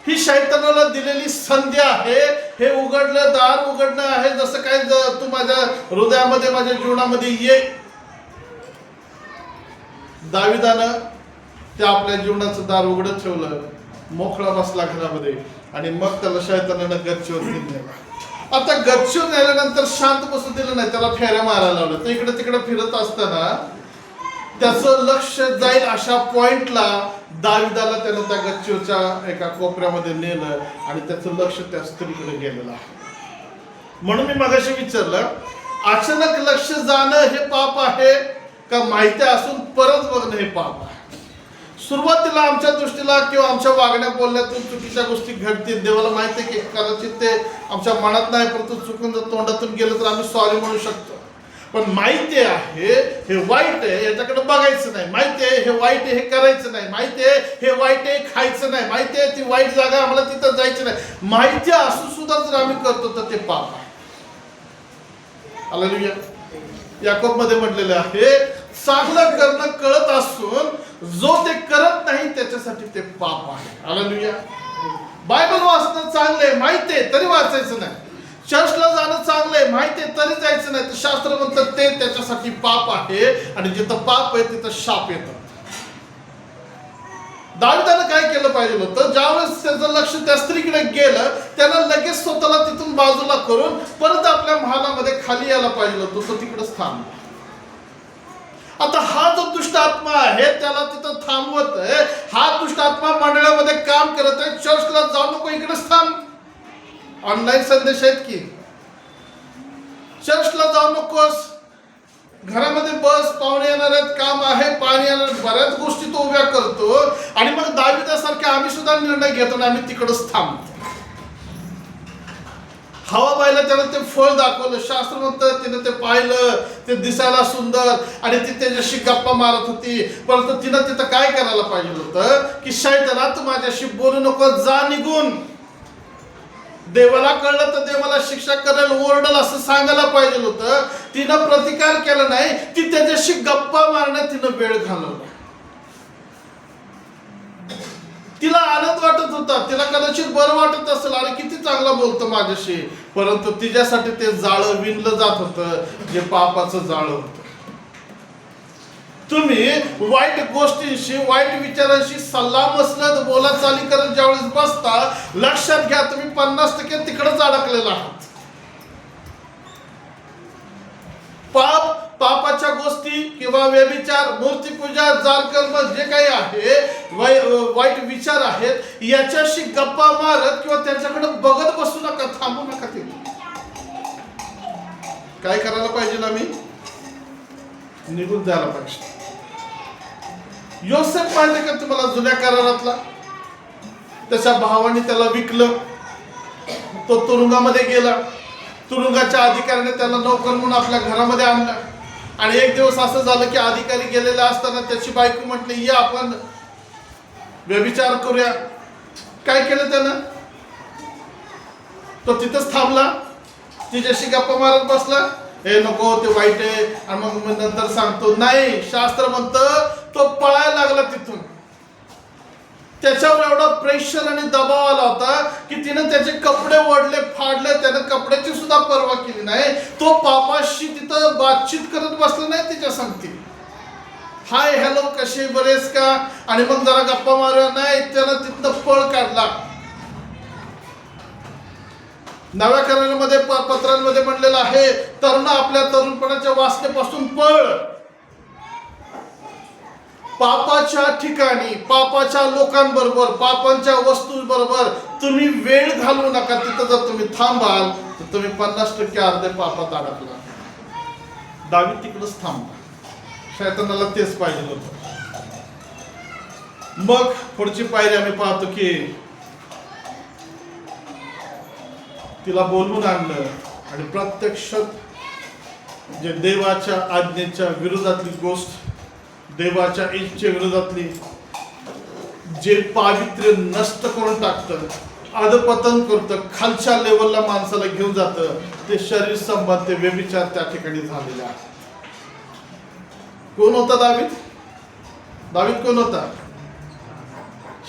ही शैतानाला दिलेली संधी आहे. हे उघडलं दार उघडणं आहे. जसं काय तू माझ्या हृदयामध्ये माझ्या जीवनामध्ये ये. दाविदानं ते आपल्या जीवनाचं दार उघडत ठेवलं, मोकळा बसला घरामध्ये आणि मग त्याला शैतानानं गच्चीवर नेलं. आता गच्चीवर नेल्यानंतर शांत बसू दिलं नाही, त्याला फेऱ्या मारायला लावलं. तर इकडे तिकडे फिरत असताना त्याचं लक्ष जाईल अशा पॉइंटला दाविदाला त्यानं त्या गच्चीवरच्या एका कोपऱ्यामध्ये नेलं आणि त्याचं लक्ष त्या स्त्रीकडे गेलेलं आहे. म्हणून मी मगाशी विचारलं, अचानक लक्ष जाणं हे पाप आहे का माहिती असून परत बघणं हे पाप आहे? सुरुवातीला आमच्या दृष्टीला किंवा आमच्या वागण्या बोलण्यातून चुकीच्या गोष्टी घडतील. देवाला माहिती आहे की कदाचित ते आमच्या मनात नाही, परंतु चुकून जर तोंडातून गेलं तर आम्ही सॉरी म्हणू शकतो. पण माहिती आहे हे वाईट आहे, याच्याकडे बघायचं नाही. माहिती आहे हे वाईट आहे, हे करायचं नाही. माहिती आहे हे वाईट आहे, खायचं नाही. माहिती आहे ती वाईट जागा आम्हाला तिथं जायचं नाही. माहिती असून सुद्धा जर आम्ही करतो तर ते पाप आहे. हालेलुया. याकोब मध्ये म्हटलेलं आहे, चांगलं करणं कळत असून जो ते करत नाही त्याच्यासाठी ते पाप आहे. हालेलुया. बायबल वाचणं चांगलंय, माहिती आहे तरी वाचायचं नाही. चर्चला जाणं चांगलंय, माहिती आहे तरी जायचं नाही. तर शास्त्र म्हणतं ते त्याच्यासाठी पाप आहे आणि जिथं पाप आहे तिथं शाप येतं. दाविदानं काय केलं पाहिजे होतं, ज्यावेळेस त्याचं लक्ष त्या स्त्रीकडे गेलं त्यानं लगेच स्वतःला तिथून बाजूला करून परत आपल्या महालामध्ये खाली यायला पाहिजे होतं. तो तिकडंच थांबला. आता हा जो दुष्ट आत्मा आहे त्याला तिथं थांबवत आहे. हा दुष्ट आत्मा मंडळामध्ये काम करत आहे. चर्चला जाऊ नको, इकडेच थांब. ऑनलाईन संदेश आहेत की चर्चला जाऊ नकोस, घरामध्ये बस, पाहुणे येणार आहेत, काम आहे, पाणी येणार, बऱ्याच गोष्टी तो उभ्या करतो. आणि मग दाविदासारखे आम्ही सुद्धा निर्णय घेतो आणि आम्ही तिकडच थांबतो. हवा पाहिलं त्यानं ते फळ दाखवलं. शास्त्र म्हणतं तिनं ते पाहिलं, ते दिसायला सुंदर आणि ती त्याच्याशी गप्पा मारत होती. परंतु तिनं तिथं काय करायला पाहिजे होतं की शैताना तू माझ्याशी बोलू नको, जा निघून. देवाला कळलं तर देवाला शिक्षा करेल, ओरडल असं सांगायला पाहिजे होतं. तिनं प्रतिकार केला नाही, ती त्याच्याशी गप्पा मारण्यात तिनं वेळ घालवला. तिला आनंद वाटत होता, तिला कदाचित बरं वाटत असेल, अरे किती चांगला बोलतो माझ्याशी. परंतु तिच्यासाठी ते जाळं विणलं जात होतं, जे पापाचं जाळं होतं. तुम्ही वाईट गोष्टींशी, वाईट विचारांशी सल्ला मसलत बोलाचाली करत ज्यावेळेस बसता, लक्षात घ्या तुम्ही 50% तिकडेच अडकलेला आहात. पापाच्या गोष्टी किंवा व्यभिचार, मूर्तीपूजा, जारकर्म जे काही आहे, वाईट विचार आहेत, याच्याशी गप्पा मारत किंवा त्याच्याकडे बघत बसू नका, थांबू नका. ते काय करायला पाहिजे आम्ही? निघून जायला पाहिजे. योसेफ माहिती का तुम्हाला जुन्या करारातला? त्याच्या भावाने त्याला विकलं, तो तुरुंगामध्ये गेला. तुरुंगाच्या अधिकाऱ्याने त्याला नोकर म्हणून आपल्या घरामध्ये आणलं. आणि एक दिवस असं झालं की अधिकारी गेलेला असताना त्याची बायको म्हटली, या आपण व्यभिचार करूया. काय केलं त्यानं? तो तिथंच थांबला, तिच्याशी गप्पा मारत बसला. हे नको, ते वाईट आहे. आणि मग नंतर सांगतो नाही, शास्त्र म्हणतं तो पळायला लागला तिथून. त्याच्यावर एवढा प्रेशर आणि दबाव आला होता की तिनं त्याचे कपडे ओढले, फाडले. त्यानं कपड्याची सुद्धा पर्वा केली नाही. तो पापाशी तिथं बातचीत करत बसला नाही तिच्या संगती. हाय हॅलो कसे बरेच का, आणि मग जरा गप्पा मारूया नाही, त्यानं तिथं पळ काढला. नव्या करारामध्ये पत्रांमध्ये म्हणलेलं आहे, तरुण आपल्या तरुणपणाच्या वासनेपासून पळ. पापाच्या ठिकाणी, पापाच्या लोकांबरोबर, पापांच्या वस्तूंबरोबर तुम्ही वेळ घालवू नका. तिथं जर तुम्ही थांबाल तर तुम्ही 50% अर्धे पापात अडकला. दावीद तिकडच थांबला. शैतानाला तेच पाहिजे होतं. मग पुढची पायरी आम्ही पाहतो की तिला बोलवून आणलं आणि प्रत्यक्षात जे देवाच्या आज्ञेच्या विरोधातली गोष्ट, देवाच्या इच्छे विरोधातली जे पावित्र्य नष्ट करून टाकतं, अधपतन करतं, खालच्या लेवलला माणसाला घेऊन जातं, ते शरीर संबंध, ते व्यभिचार त्या ठिकाणी झालेले आहे. कोण होता दावीद? दावीद कोण होता?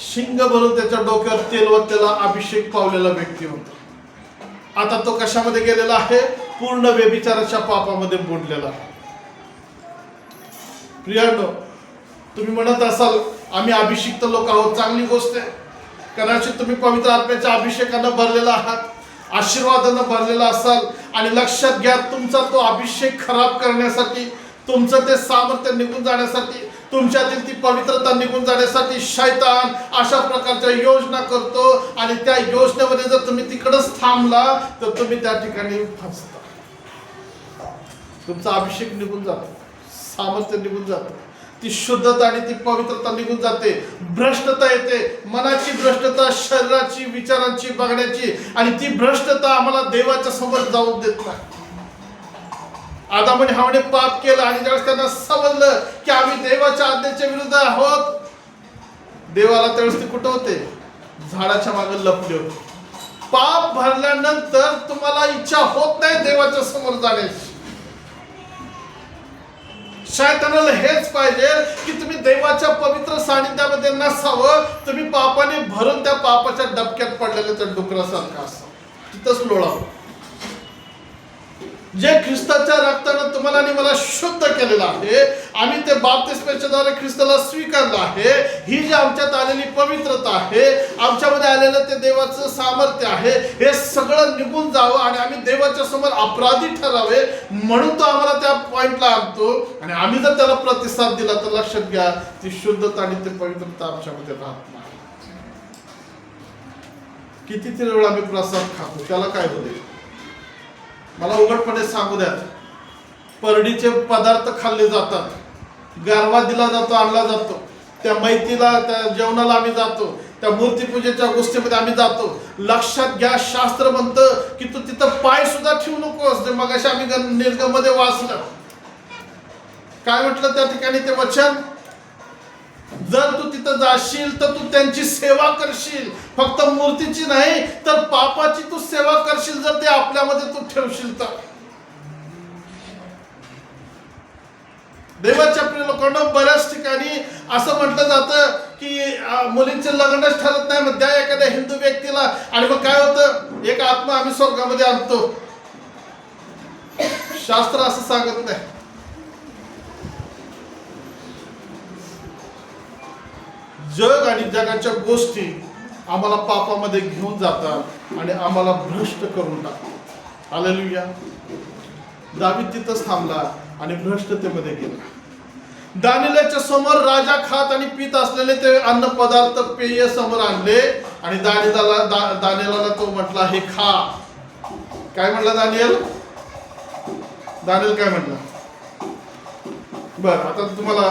शिंग भरून त्याच्या डोक्यावर तेल व त्याला अभिषेक पावलेला व्यक्ती होता. आता तो कशामध्ये गेलेला आहे? पूर्ण व्यभिचाराच्या पापामध्ये बुडलेला आहे. प्रियांनो, तुम्ही म्हणत असाल आम्ही अभिषिक्त लोक आहोत, चांगली गोष्ट आहे. कदाचित तुम्ही पवित्र आत्म्याच्या अभिषेकानं भरलेला आहात, आशीर्वादानं भरलेला असाल, आणि लक्षात घ्या, तुमचा तो अभिषेक खराब करण्यासाठी, तुमचं ते सामर्थ्य निघून जाण्यासाठी, तुमच्यातील ती पवित्रता निघून जाण्यासाठी शैतान अशा प्रकारच्या योजना करतो. आणि त्या योजनेमध्ये जर तुम्ही तिकडच थांबला तर तुम्ही त्या ठिकाणी फसता. तुमचा अभिषेक निघून जातो, सामर्थ्य निघून जातं, ती शुद्धता आणि ती पवित्रता निघून जाते, भ्रष्टता येते, मनाची भ्रष्टता, शरीराची, विचारांची, बघण्याची, आणि ती भ्रष्टता आम्हाला देवाच्या समोर जाऊ देत नाही. आदाम आणि हव्वाने पाप केलं, आणि ज्यावेळेस त्यांना समजलं की आम्ही देवाच्या आज्ञेच्या विरुद्ध आहोत, देवाला त्यावेळेस ते कुठं होते? झाडाच्या मागे लपले होते. पाप भरल्यानंतर तुम्हाला इच्छा होत नाही देवाच्या समोर जाण्याची. शैतानाला हेच पाहिजे की तुम्ही देवाच्या पवित्र सानिध्यामध्ये नसावं, तुम्ही पापाने भरून त्या पापाच्या डबक्यात पडलेल्या त्या डुकरासारखं असावं, तिथंच लोळावं. जे ख्रिस्ताच्या रक्तानं तुम्हाला आणि मला शुद्ध केलेलं आहे, आम्ही ते बाप्तिस्माच्याद्वारे ख्रिस्ताला स्वीकारलं आहे, ही जी आमच्यात आलेली पवित्रता आहे, आमच्यामध्ये आलेलं ते देवाचं सामर्थ्य आहे, हे सगळं निघून जावं आणि आम्ही देवाच्या समोर अपराधी ठरावे, म्हणून तो आम्हाला त्या पॉइंटला आणतो. आणि आम्ही जर त्याला प्रतिसाद दिला तर लक्षात घ्या, ती शुद्धता आणि ती पवित्रता आमच्यामध्ये राहत नाही. कितीतरी वेळा आम्ही प्रसाद खातो, त्याला काय होते? मला उघडपणे सांगू द्या, परडीचे पदार्थ खाल्ले जातात, गारवा दिला जातो, आणला जातो, त्या मैतीला, त्या जेवणाला आम्ही जातो, त्या मूर्तीपूजेच्या गोष्टीमध्ये आम्ही जातो. लक्षात घ्या, शास्त्र म्हणतं की तू तिथं पाय सुद्धा ठेवू नकोस. जे मगाशी आम्ही निर्गमध्ये वाचलं, काय म्हटलं त्या ठिकाणी ते वचन? जर तू तिथं जाशील तर तू त्यांची सेवा करशील, फक्त मूर्तीची नाही तर पापाची तू सेवा करशील, जर ते आपल्यामध्ये तू ठेवशील तर. देवाच्या प्रिय लोकांना, बऱ्याच ठिकाणी असं म्हटलं जातं की मुलींचे लग्नच ठरत नाही, मग द्या एखाद्या हिंदू व्यक्तीला, आणि मग काय होतं? एक आत्मा आम्ही स्वर्गामध्ये आणतो. शास्त्र असं सांगत नाही. जग आणि जगाच्या गोष्टी आम्हाला पापामध्ये घेऊन जातात आणि आम्हाला भ्रष्ट करून टाकतात. हालेलुया. दावीद तिथंच थांबला आणि भ्रष्टतेमध्ये गेला. दानिएलच्या समोर राजा खात आणि पित असलेले ते अन्न पदार्थ, पेय समोर आणले, आणि दानिएलला तो म्हटला, हे खा. काय म्हटला दानिएल? काय म्हटला? बर, आता तुम्हाला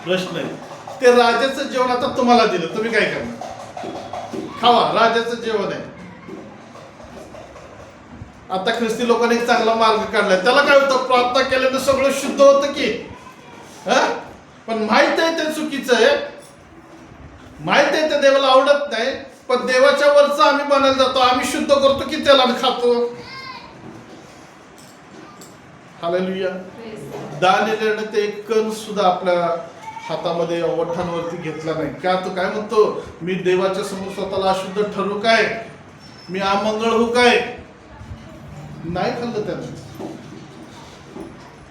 प्रश्न आहे, ते राजाचं जेवण आता तुम्हाला दिलं, तुम्ही काय करणार? खावा, राजाचं जेवण आहे. आता ख्रिस्ती लोकांनी एक चांगला मार्ग काढलाय, त्याला काय होतं? प्रार्थना केल्यानं सगळं शुद्ध होतं की, पण माहित आहे ते चुकीचं आहे, माहित आहे ते देवाला आवडत नाही, पण देवाच्या वरचं आम्ही बनायला जातो, आम्ही शुद्ध करतो की त्याला खातो. हालेलुया. दानिएलने ते एक कण सुद्धा आपल्या हातामध्ये ओठांवरती घेतला नाही. का? तो काय म्हणतो? मी देवाच्या समोर स्वतःला अशुद्ध ठरू काय? मी अमंगळ होऊ काय? नाही खाल्लं त्याने.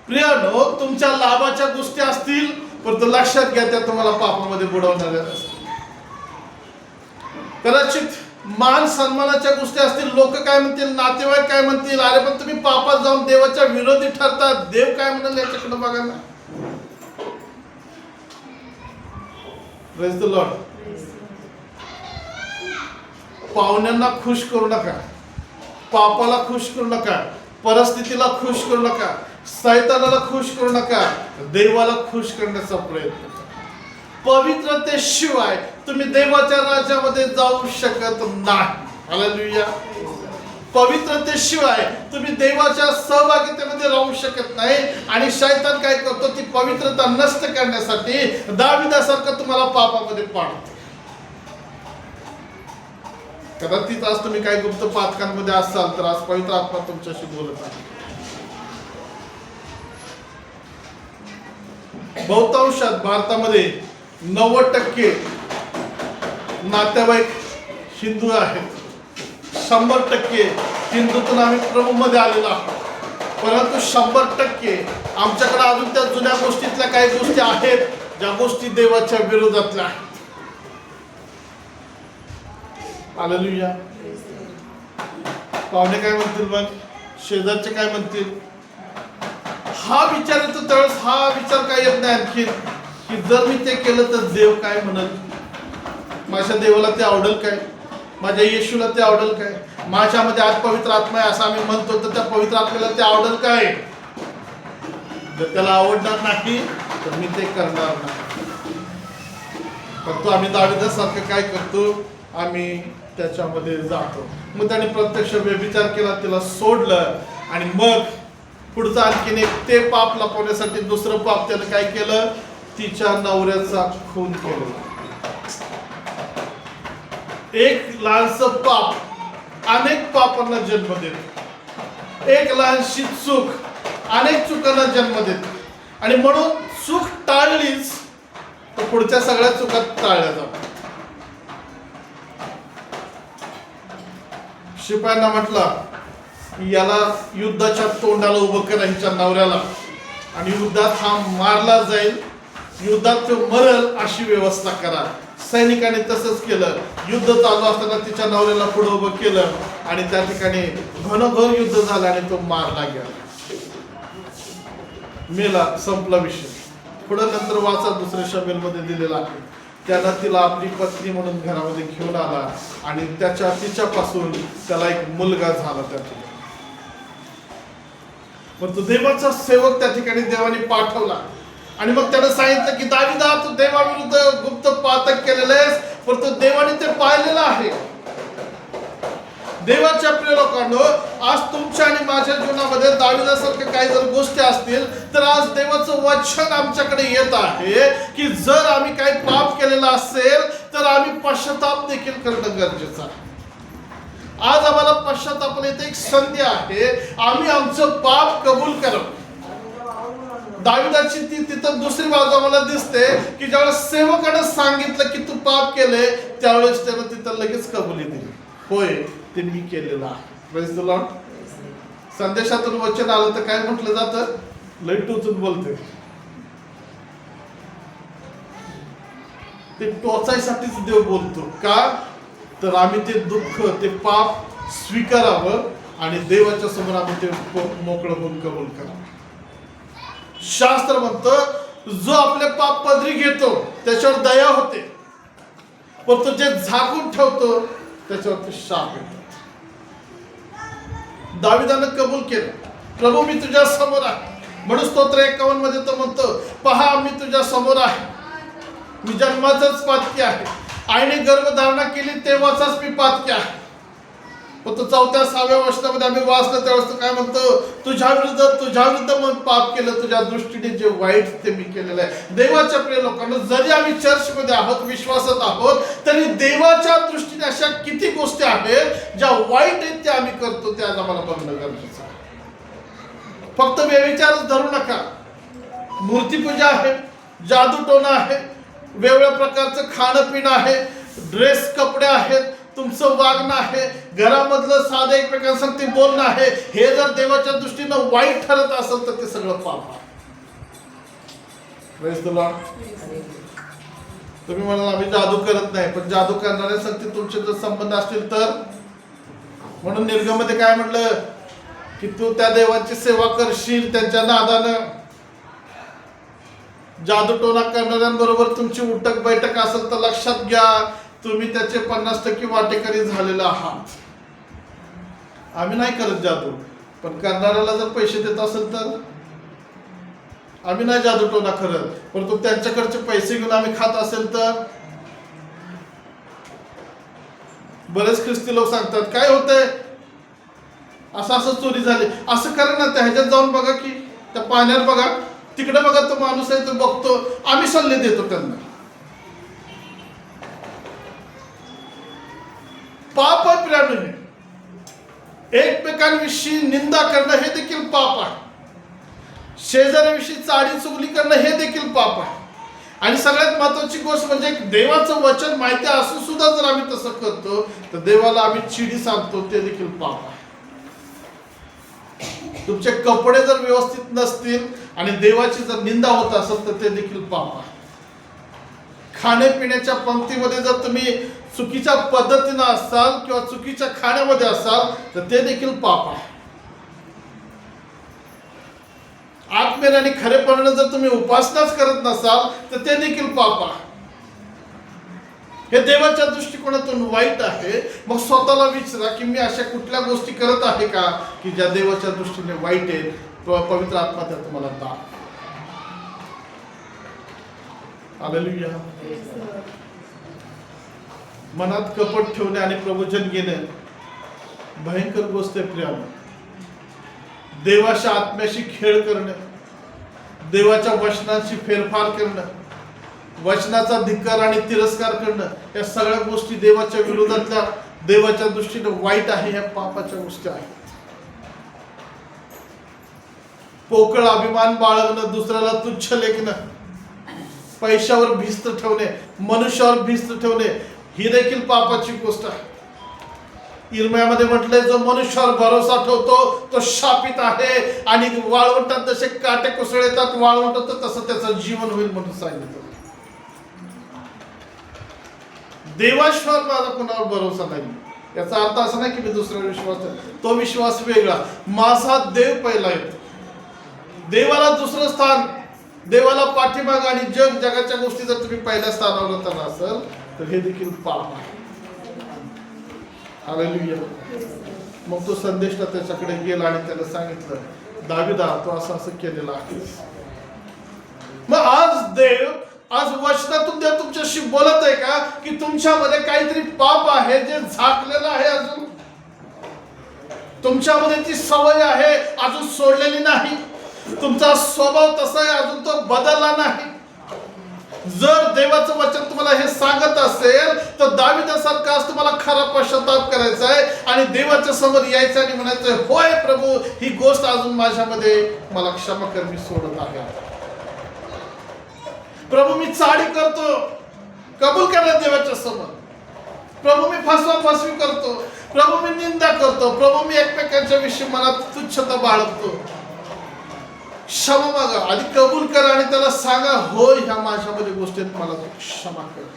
प्रियानो, तुमच्या लाभाच्या गोष्टी असतील, परंतु लक्षात घ्या, त्या तुम्हाला पापामध्ये बुडवणाऱ्या असतील. कदाचित मान सन्मानाच्या गोष्टी असतील, लोक काय म्हणतील, नातेवाईक काय म्हणतील, अरे पण तुम्ही पापात जाऊन देवाच्या विरोधी ठरतात, देव काय म्हणाल याच्याकडे बघा ना. Praise the Lord. पाहुण्यांना खुश करू नका, पापाला खुश करू नका, परिस्थितीला खुश करू नका, शैतानाला खुश करू नका, देवाला खुश करण्याचा प्रयत्न करा. पवित्रतेशिवाय तुम्ही देवाच्या राज्यामध्ये जाऊ शकत नाही. हालेलुया. पवित्रतेशिवाय तुम्ही देवाच्या सहभागितेमध्ये राहू शकत नाही. आणि शैतान काय करतो? ती पवित्रता नष्ट करण्यासाठी दाविदासारखं तुम्हाला पापामध्ये पाडतो. कदाचित आज तुम्ही काही गुप्त पातकांमध्ये असाल तर आज पवित्र आत्मा तुमच्याशी बोलत आहे. बहुतांशात भारतामध्ये 90% नातेवाईक हिंदू आहेत. 100% हिंदूतून आम्ही प्रभूमध्ये आलेलो आहोत. परंतु 100% आमच्याकडे अजून त्या जुन्या गोष्टीतल्या काही गोष्टी आहेत ज्या गोष्टी देवाच्या विरोधातल्या आहेत. हालेलुया. पाहुणे काय म्हणतील, मग शेजारचे काय म्हणतील, हा विचार येतो. त्यावेळेस हा विचार काय येत नाही आणखी की जर मी ते केलं तर देव काय म्हणल, माझ्या देवाला ते आवडेल काय, माझ्या येशूला ते आवडेल काय, माझ्यामध्ये आज पवित्र आत्मा आहे असं आम्ही म्हणतो तर त्या पवित्र आत्म्याला ते आवडेल काय. जर त्याला आवडणार नाही तर मी ते करणार नाही. परंतु आम्ही दाविदासारखं काय करतो, आम्ही त्याच्यामध्ये जातो. मग त्याने प्रत्यक्ष व्यभिचार केला, तिला सोडलं आणि मग पुढचं आणखीन एक ते पाप लपवण्यासाठी दुसरं पाप त्याने काय केलं, तिच्या नवऱ्याचा खून केला. एक लहानसं पाप अनेक पापांना जन्म देतो. एक लहानशी चूक अनेक चुकांना जन्म देते. आणि म्हणून चूक टाळलीच तर पुढच्या सगळ्या चुका टाळल्या जातात. शिपायांना म्हटलं की याला युद्धाच्या तोंडाला उभं करा, हिच्या नवऱ्याला, आणि युद्धात हा मारला जाईल, युद्धात तो मरल अशी व्यवस्था करा. सैनिकांनी तसंच केलं. युद्ध चालू असताना तिच्या नवऱ्याला पुढे उभं केलं आणि त्या ठिकाणी घनघोर युद्ध झालं आणि तो मारला गेला, मेला, संपला विषय. पुढे नंतर वाचा दुसऱ्या शमेलमध्ये दिलेला आहे. त्यानं तिला आपली पत्नी म्हणून घरामध्ये घेऊन आला आणि तिच्यापासून त्याला एक मुलगा झाला त्या ठिकाणी. परंतु देवाचा सेवक त्या ठिकाणी देवाने पाठवला आणि मग त्यानं सांगितलं की दाविदा, तू देवाविरुद्ध गुप्त पातक केलेलं आहेस, परंतु देवाने ते पाहिलेलं आहे. देवाच्या प्रिय लोकांनो, आज तुमच्या आणि माझ्या जीवनामध्ये दाविदासारख्या काही जर गोष्टी असतील तर आज देवाचं वचन आमच्याकडे येत आहे की जर आम्ही काही पाप केलेला असेल तर आम्ही पश्चाताप देखील करणं गरजेचं आहे. आज आम्हाला पश्चातापाला इथे एक संधी आहे, आम्ही आमचं पाप कबूल करावं. दाविदाची तिथं दुसरी बाजू आम्हाला दिसते की ज्यावेळेस सेवकानं सांगितलं की तू पाप केले त्यावेळेस त्यानं तिथं लगेच कबुली दिली, होय ते मी केलेलं आहे. Praise the Lord. संदेशातून वचन आलं तर काय म्हटलं जातं, लई टोचून बोलते. ते टोचायसाठीच देव बोलतो का, तर आम्ही ते दुःख, ते पाप स्वीकारावं आणि देवाच्या समोर आम्ही ते मोकळं होऊन कबूल करावं. शास्त्र म्हणतं जो आपले पाप पदरी घेतो त्याच्यावर दया होते, पण तो जे झाकून ठेवतो त्याच्यावरती शाप येतो. दाविदानं कबूल केलं, प्रभू मी तुझ्या समोर आहे. म्हणून स्तोत्र 51 मध्ये तो म्हणतो, पहा मी तुझ्या समोर आहे, मी जन्माचाच पातकी आहे, आईने गर्भधारणा केली तेव्हाचाच मी पातकी आहे. पण तो 4-6व्या वर्षामध्ये आम्ही वाचलं त्यावेळेस तो काय म्हणतो, तुझ्या विरुद्ध मग पाप केलं, तुझ्या दृष्टीने जे वाईट ते मी केलेलं आहे. देवाच्या प्रिय लोकांना, जरी आम्ही चर्चमध्ये आहोत, विश्वासात आहोत, तरी देवाच्या दृष्टीने अशा किती गोष्टी आहेत ज्या वाईट आहेत त्या आम्ही करतो, ते आज आम्हाला बघणं गरजेचं आहे. फक्त व्यभिचारच धरू नका, मूर्तीपूजा आहे, जादूटोणा आहे, वेगवेगळ्या प्रकारचं खाणं पिणं आहे, ड्रेस कपडे आहेत, तुमचं वागणं आहे, घरामधलं साधं एकमेकांसाठी बोलणं आहे, हे जर देवाच्या दृष्टीनं वाईट ठरत असेल तर ते सगळं पाप आहे. Praise the Lord. तुम्ही म्हणाल आम्ही जादू करत नाही, पण जादू करणाऱ्यांसाठी तुमचे जर संबंध असतील तर, म्हणून निर्गममध्ये काय म्हटलं की तू त्या देवाची सेवा करशील, त्यांच्या नादानं. जादूटोणा करणाऱ्यांबरोबर तुमची उठक बैठक असेल तर लक्षात घ्या, तुम्ही त्याचे 50% वाटेकरी झालेले आहात. आम्ही नाही करत जादू, पण करणाऱ्याला जर पैसे देत असेल तर आम्ही नाही जादूटोणा करत, परंतु त्यांच्याकडचे पैसे घेऊन आम्ही खात असेल तर. बरेच ख्रिस्ती लोक सांगतात काय होतंय, असं चोरी झाली, असं करा ना, त्या ह्याच्यात जाऊन बघा की, त्या पाण्यात बघा, तिकडे बघा, तो माणूस आहे तो बघतो. आम्ही सल्ले देतो त्यांना. पाप आहे प्रियानो. हे एकमेकांविषयी निंदा करणं हे देखील पाप आहे. शेजाऱ्याविषयी चाडी चुगली करणं हे देखील पाप आहे. आणि सगळ्यात महत्वाची गोष्ट म्हणजे देवाचं वचन माहिती असून सुद्धा जर आम्ही तसं करतो तर देवाला आम्ही चिडी सांगतो, ते देखील पाप आहे. तुमचे कपडे जर व्यवस्थित नसतील आणि देवाची जर निंदा होत असेल तर ते देखील पाप आहे. खाण्यापिण्याच्या पंक्तीमध्ये जर तुम्ही चुकीच्या पद्धतीनं असाल किंवा चुकीच्या खाण्यामध्ये असाल तर ते देखील पाप आहे. आत्म्याने आणि खरेपणाने जर तुम्ही उपासनाच करत नसाल तर ते देखील पाप आहे. हे देवाच्या दृष्टिकोनातून वाईट आहे. मग स्वतःला विचारा की मी अशा कुठल्या गोष्टी करत आहे का की ज्या देवाच्या दृष्टीने वाईट आहेत. पवित्र आत्मा त्या तुम्हाला दाब. हालेलुया. मनात कपट ठेवणे आणि प्रवचन घेणे भयंकर गोष्ट आहे प्रियानो. देवाच्या आत्म्याशी खेळ करणे, देवाच्या वचनाची फेरफार करणं, वचनाचा धिक्कार आणि तिरस्कार करणं, या सगळ्या गोष्टी देवाच्या विरोधातल्या, देवाच्या दृष्टीने वाईट आहे. ह्या पापाच्या गोष्टी आहेत. पोकळ अभिमान बाळगणं, दुसऱ्याला तुच्छ लेखणं, पैशावर भिस्त ठेवणे, मनुष्यावर भिस्त ठेवणे, ही देखील पापाची गोष्ट आहे. इर्म्यामध्ये म्हटलंय जो मनुष्यावर भरोसा ठेवतो तो शापित आहे आणि वाळवंटात जसे काटे कोसळतात वाळवंटात तसं त्याचं जीवन होईल म्हणून सांगितलं. देवाशिवाय माझा कोणावर भरोसा नाही. याचा अर्थ असा नाही की मी दुसऱ्यावर विश्वास आहे, तो विश्वास वेगळा. माझा देव पहिला येतो. देवाला दुसरं स्थान, देवाला पाठीमाग आणि जगाच्या गोष्टी जर तुम्ही पहिल्या स्थानावर तर असेल तर हे देखील पाप आहे. हालेलुया. मग तो संदेशला त्याच्याकडे गेला आणि त्याला सांगितलं, दाविदा तू असं असं केलेलं आहे. मग आज देव आज वचनातून देव तुमच्याशी बोलत आहे का की तुमच्यामध्ये काहीतरी पाप आहे जे झाकलेलं आहे, अजून तुमच्यामध्ये ती सवय आहे अजून सोडलेली नाही, तुमचा स्वभाव तसा आहे अजून तो बदलला नाही. जर देवाचं वचन तुम्हाला हे सांगत असेल तर दाविदासारखा आज तुम्हाला खरा पश्चाताप करायचा आहे आणि देवाच्या समोर यायचं आणि म्हणायचं, होय प्रभू ही गोष्ट अजून माझ्यामध्ये, मला क्षमा कर, मी सोडत आहे. प्रभू मी चाडी करतो, कबूल करा देवाच्या समोर. प्रभू मी फसवी करतो, प्रभू मी निंदा करतो, प्रभू मी एकमेकांच्या विषयी मनात तुच्छता बाळगतो. क्षमा मागा, आधी कबूल करा आणि त्याला सांगा, होय ह्या माझ्यामध्ये गोष्टीत मला क्षमा कर.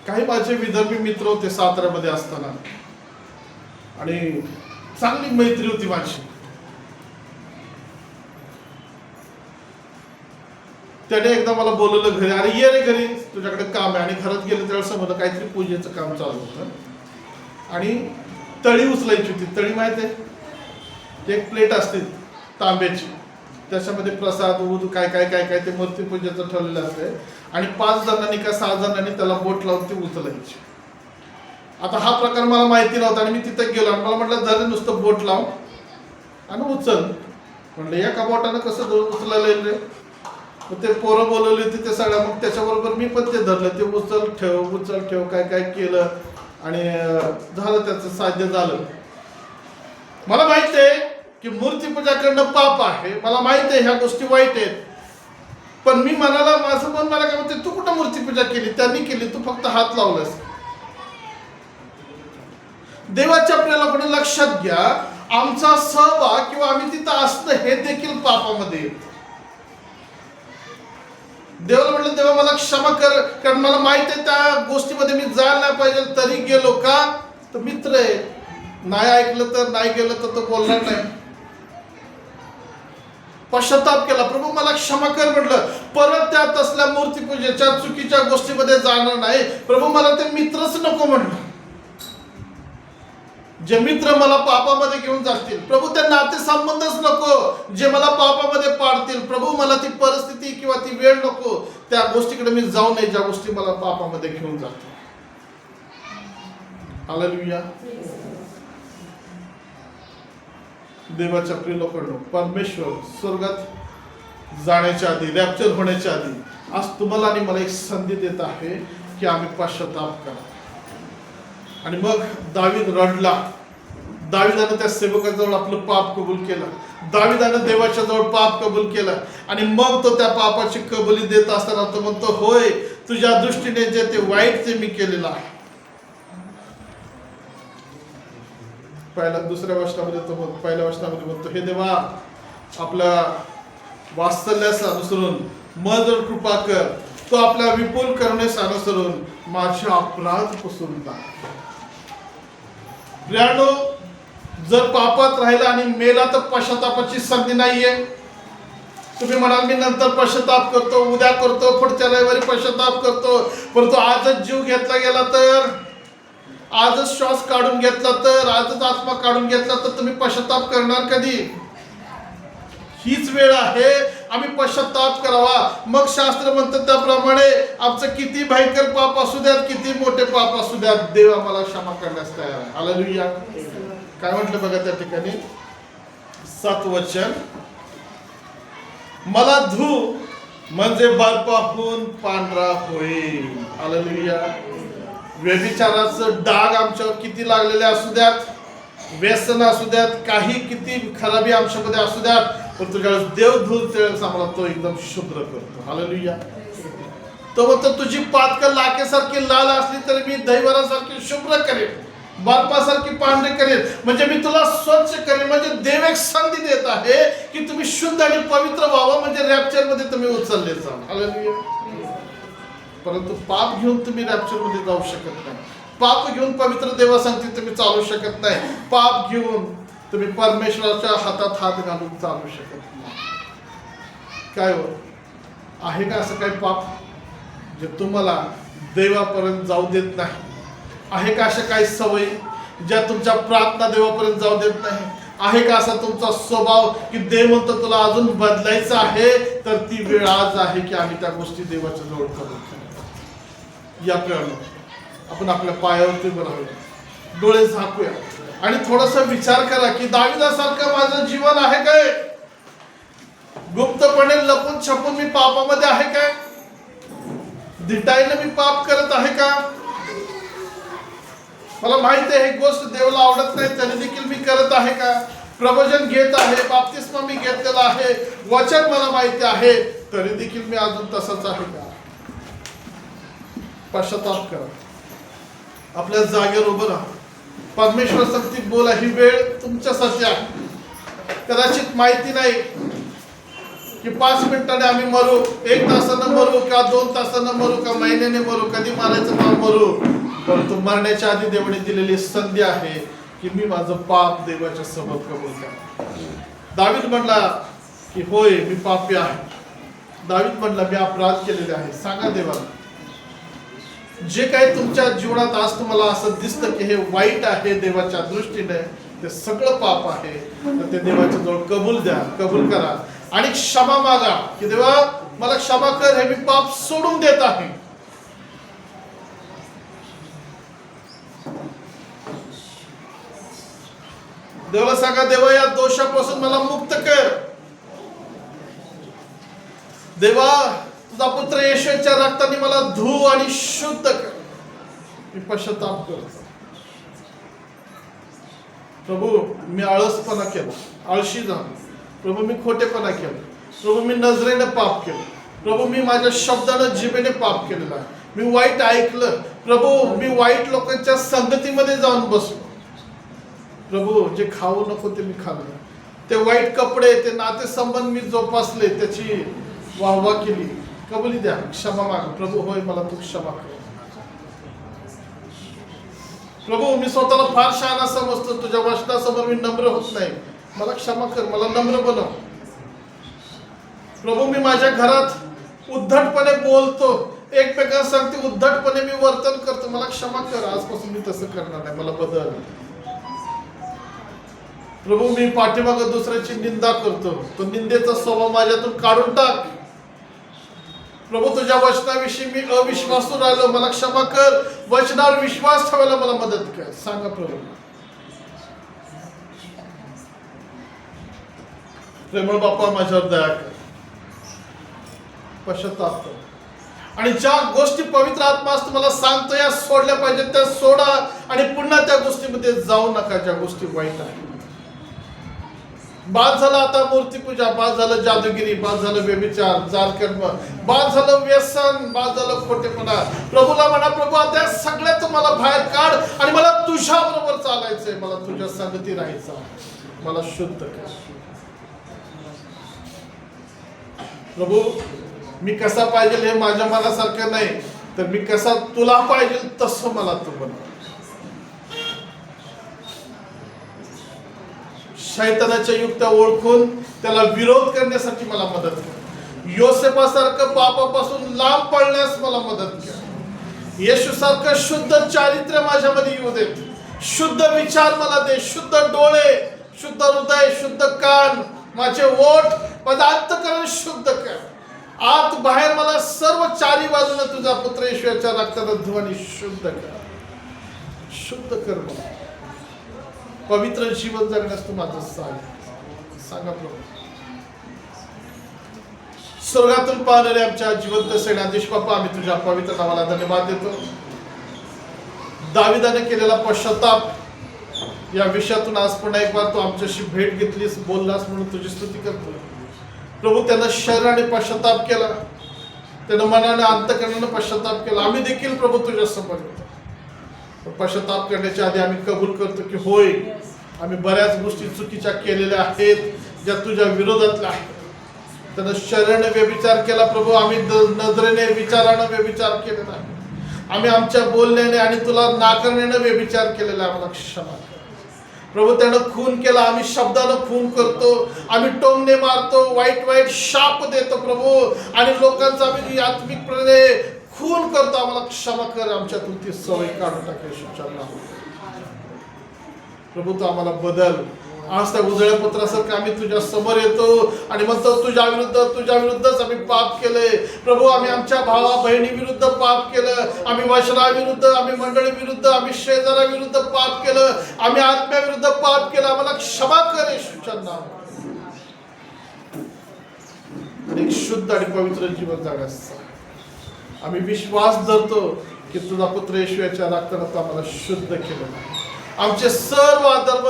काही माझे विदर्भी मित्र होते साताऱ्यामध्ये असताना आणि चांगली मैत्री होती माझी. त्याने एकदा मला बोलवलं घरी, अरे ये रे घरी, तुझ्याकडे काम आहे. आणि घरात गेले त्यावेळेस समजलं काहीतरी पूजेचं काम चालू होतं आणि तळी उचलायची होती. तळी माहिती आहे, एक प्लेट असते तांब्याची, त्याच्यामध्ये प्रसाद दूध काय काय काय काय ते मूर्ती पूजेचं ठेवलेलं असते आणि 5 जणांनी का 6 जणांनी त्याला बोट लावून ती उचलायची. आता हा प्रकार मला माहिती नव्हता आणि मी तिथे गेलो आणि मला म्हटलं जरा नुसतं बोट लाव आणि उचल. म्हटलं एका बोटानं कसं उचलायला येईल रे. मग ते पोरं बोलवली होती ते सगळ्या, मग त्याच्याबरोबर मी पण ते धरलं, ते उचल ठेव काय काय केलं आणि झालं, त्याचं साध्य झालं. मला माहित आहे की मूर्तीपूजा करणं पाप आहे, मला माहित आहे ह्या गोष्टी वाईट आहेत, पण मी मनाला, माझं मन मला काय म्हणते, तू कुठं मूर्तीपूजा केली, त्यांनी केली, तू फक्त हात लावलास. देवाच्या आपल्याला कोणी लक्षात घ्या, आमचा सहभाग किंवा आम्ही तिथं असणं हे देखील पापामध्ये येतं. देवाला म्हटलं, देवा मला क्षमा कर, कारण मला माहित आहे त्या गोष्टीमध्ये मी जायला नाही पाहिजे, तरी गेलो. का तर मित्र आहे, नाही ऐकलं तर नाही गेलं तर तो बोलणार नाही. पश्चाताप केला, प्रभू मला क्षमा कर म्हटलं, परत त्या तसल्या मूर्तीपूजेच्या चुकीच्या गोष्टीमध्ये जाणार नाही. प्रभू मला ते मित्रच नको म्हटलं, जे मित्र मला पापामध्ये घेऊन जातील. प्रभू ते नाते संबंधच नको जे मला पापामध्ये पाडतील. प्रभू मला ती परिस्थिती किंवा ती वेळ नको, त्या गोष्टीकडे मी जाऊ नये ज्या गोष्टी मला पापामध्ये घेऊन जातील. हालेलुया. देवाच्या प्रिय लोकांनो, परमेश्वर स्वर्गात जाण्याच्या आधी, रॅप्चर होण्याच्या आधी आज तुम्हाला आणि मला एक संधी देत आहे की आम्ही पश्चाताप करा. आणि मग दावीद रडला. दाविदानं त्या सेवकाजवळ आपलं पाप कबूल केलं. दाविदानं देवाच्या जवळ पाप कबूल केलं आणि मग तो त्या पापाची कबुली देत असताना तो म्हणतो, होय तुझ्या दृष्टीने जे ते वाईट ते मी केलेलं आहे. दुसऱ्या वचनामध्ये तो पहिल्या वचनामध्ये म्हणतो, हे देवा आपल्या वात्सल्यास अनुसरून मजर कृपा कर, तो आपल्या विपुल करुणेस अनुसरून माझे अपराध पुसून टाक. प्रियानो, जर पापात राहिला आणि मेला तर पश्चातापाची संधी नाहीये. तुम्ही म्हणाल मी नंतर पश्चाताप करतो, उद्या करतो, पुढच्या रविवारी पश्चाताप करतो, परंतु आजच जीव घेतला गेला तर, आजच श्वास काढून घेतला तर, आजच आत्मा काढून घेतला तर तुम्ही पश्चाताप करणार कधी? हीच वेळ आहे आम्ही पश्चाताप करावा. मग शास्त्र म्हणतं त्याप्रमाणे आमचं किती भयंकर पाप असू द्यात, किती मोठे पाप असू द्यात, देव आम्हाला क्षमा करण्यास तयार आहे. हालेलुया. काय म्हटलं बघा त्या ठिकाणी 7 वचन, मला धू म्हणजे बर्फाहून पांढरा होईल. हालेलुया. व्यभिचाराचं डाग आमच्यावर किती लागलेले असू द्यात, व्यसन असू द्यात, काही किती खराबी आमच्यामध्ये असू द्यात, पण तुझ्यावेळेस देव धुल त्यावेळेस आम्हाला तो एकदम शुभ्र करतो. हालेलुया. तो म्हणतो तुझी पातळ लाखेसारखी लाल असली तरी मी दहीवरासारखी शुभ्र करेन, बर्फासारखी पांढरी करेन, म्हणजे मी तुला स्वच्छ करेन. म्हणजे देव एक संधी देत आहे की तुम्ही शुद्ध आणि पवित्र व्हावं, म्हणजे रॅप्चर मध्ये तुम्ही उचलले जा. हालेलुया. परंतु पाप घेऊन तुम्ही रॅप्चर मध्ये जाऊ शकत नाही. पाप घेऊन पवित्र देवा सांगते तुम्ही चालू शकत नाही. पाप घेऊन तुम्ही परमेश्वराच्या हातात हात घालून चालू शकत नाही. काय हो, आहे का असं काही पाप जे तुम्हाला देवापर्यंत जाऊ देत नाही? आहे का अशा काही सवयी ज्या तुमच्या प्रार्थना देवापर्यंत जाऊ देत नाही? आहे का असा तुमचा स्वभाव की देव म्हणतो तुला अजून बदलायचं आहे, तर ती वेळ आज आहे की आम्ही त्या गोष्टी देवाच्या जवळ करू. या प्रमाणे आपण आपल्या पायावरती राहूया, डोळे झाकूया आणि थोडासा विचार करा की दाविदासारखं माझं जीवन आहे काय? गुप्तपणे लपून छपून मी पापामध्ये आहे काय? धिटाईने मी पाप करत आहे का? मला माहिती आहे ही गोष्ट देवाला आवडत नाही, तरी देखील मी करत आहे का? प्रवचन घेत आहे, बाप्तिस्मा मी घेतलेला आहे, वचन मला माहिती आहे, तरी देखील मी अजून तसंच आहे का? पश्चाताप करा, आपल्या जागेवर उभं राहा. परमेश्वर सांगते बोला, ही वेळ तुमच्यासाठी आहे. कदाचित माहिती नाही की 5 मिनिटाने आम्ही मरू, 1 तासानं मरू का 2 तासानं मरू का महिन्याने मरू, कधी मारायचं काम मरू, परंतु मरण्याच्या आधी देवाने दिलेली संधी आहे की मी माझं पाप देवाच्या समोर कबूल करा. दावीद म्हणला की होय मी पापी आहे. दावीद म्हणला मी अपराध केलेले आहे. सांगा देवाला, जे काही तुमच्या जीवनात आज तुम्हाला असं दिसतं की हे वाईट आहे देवाच्या दृष्टीने, ते सगळं पाप आहे, तर ते देवाच्या जवळ कबूल द्या, कबूल करा आणि क्षमा मागा की देवा मला क्षमा कर, हे मी पाप सोडून देत आहे. देवाला सांगा, देवा या दोषापासून मला मुक्त कर. देवा तुझा पुत्र येशूच्या रक्ताने मला धू आणि शुद्ध कर. मी पश्चाताप करतो. प्रभू मी आळसपणा केला, आळशी झालो. प्रभू मी खोटेपणा केला. प्रभू मी नजरेने पाप केलं. प्रभू मी माझ्या शब्दानं जिभेने पाप केलेला आहे. मी वाईट ऐकलं. प्रभू मी वाईट लोकांच्या संगतीमध्ये जाऊन बसलो. प्रभू जे खाऊ नको ते मी खाल्लं. ते वाईट कपडे, ते नातेसंबंध मी जोपासले, त्याची वाहवा केली. कबुली द्या, क्षमा माग. प्रभू होय मला तू क्षमा कर. प्रभू मी स्वतःला फार शहाणा समजतो, तुझ्या वचनासमोर मी नम्र होत नाही. मला क्षमा कर, मला नम्र बनव. प्रभू मी माझ्या घरात उद्धटपणे बोलतो, एकमेकांना सांगते उद्धटपणे मी वर्तन करतो. मला क्षमा कर, आजपासून मी तसं करणार नाही. मला बदल. प्रभू मी पाठीमागं दुसऱ्याची निंदा करतो, तो निंदेचा स्वभाव माझ्यातून काढून टाक. प्रभू तुझ्या वचनाविषयी मी अविश्वासू राहिलो, मला क्षमा कर. वचनावर विश्वास ठेवायला मला मदत कर. सांगा प्रभू. प्रेमळ बाप्पा माझ्यावर दया कर. पश्चाताप कर. आणि ज्या गोष्टी पवित्र आत्मा आज तुम्हाला सांगतो या सोडल्या पाहिजेत त्या सोडा आणि पुन्हा त्या गोष्टीमध्ये जाऊ नका ज्या गोष्टी वाईट आहेत. बाद झालं आता मूर्तीपूजा, बाद झालं जादूगिरी, बाद झालं व्यभिचार, जालकर्म, बाद झालं व्यसन, बाद झालं खोटेपणा. प्रभूला म्हणा, प्रभू आता सगळ्या तुम्हाला बाहेर काढ आणि मला तुझ्या बरोबर चालायचंय, मला तुझ्या संगती राहायचं, मला शुद्ध कर. प्रभू मी कसा पाहिजे हे माझ्या मनासारखं नाही, तर मी कसा तुला पाहिजे तसं मला तू बनव. शैतानाच्या युक्त्या ओळखून त्याला विरोध करण्यासाठी मला मदत कर. योसेफासारखं पापापासून लांब पळण्यास मला मदत कर. येशूसारखं शुद्ध चारित्र्य माझ्यामध्ये येऊ दे. शुद्ध विचार मला दे, शुद्ध डोळे, शुद्ध हृदय, शुद्ध कान, माझे ओठ, माझं अंतःकरण शुद्ध कर. आत बाहेर मला सर्व चारी बाजूने तुझा पुत्र येशूच्या रक्तानं धुवा आणि शुद्ध कर. शुद्ध कर मला. पवित्र जीवन जगण्यास तू माझं सांगा प्रभू. स्वर्गातून पाहणारे आमच्या जिवंत सेनाधीश बाप्पा, आम्ही तुझ्या पवित्र नावाला धन्यवाद देतो. दाविदाने केलेला पश्चाताप या विषयातून आज पुन्हा एक बार तू आमच्याशी भेट घेतलीस, बोललास म्हणून तुझी स्तुती करतो. प्रभू त्यानं शरीराने पश्चाताप केला, त्यानं मनाने अंतःकरणाने पश्चाताप केला. आम्ही देखील प्रभू तुझ्या समोर येतो. पश्चाताप करण्याच्या आधी आम्ही कबूल करतो की होय, आम्ही बऱ्याच गोष्टी चुकीच्या केलेल्या आहेत ज्या तुझ्या विरोधातल्या आहेत. त्यानं शरीराने व्यभिचार केला प्रभू, आम्ही नजरेने विचाराने व्यभिचार केलेला आहे. आम्ही आमच्या बोलण्याने आणि तुला नाकारण्याने व्यभिचार केलेला आहे, आम्हाला क्षमा कर. प्रभू त्यानं खून केला, आम्ही शब्दानं खून करतो, आम्ही टोमणे मारतो, वाईट वाईट शाप देतो प्रभू, आणि लोकांचा आम्ही आत्मिकपणे खून करतो. आम्हाला क्षमा कर, आमच्यातून ती सवय काढून टाक येशूच्या नावात. प्रभू तू आम्हाला बदल. आज त्या उजळ्या पत्रासारखं आम्ही तुझ्या समोर येतो आणि म्हणतो तुझ्या विरुद्धच आम्ही पाप केले प्रभू. आम्ही आमच्या भावा बहिणी विरुद्ध पाप केलं, आम्ही वचनाविरुद्ध, आम्ही मंडळी विरुद्ध, आम्ही शेजाऱ्याविरुद्ध पाप केलं, आम्ही आत्म्याविरुद्ध पाप केलं. आम्हाला क्षमा कर येशूच्या नावात. आणि शुद्ध आणि पवित्र जीवन जगण्यास आम्ही विश्वास धरतो की तुझा पुत्र येशू याच्या रक्तानं आम्हाला शुद्ध केलं. आमचे सर्व अधर्म,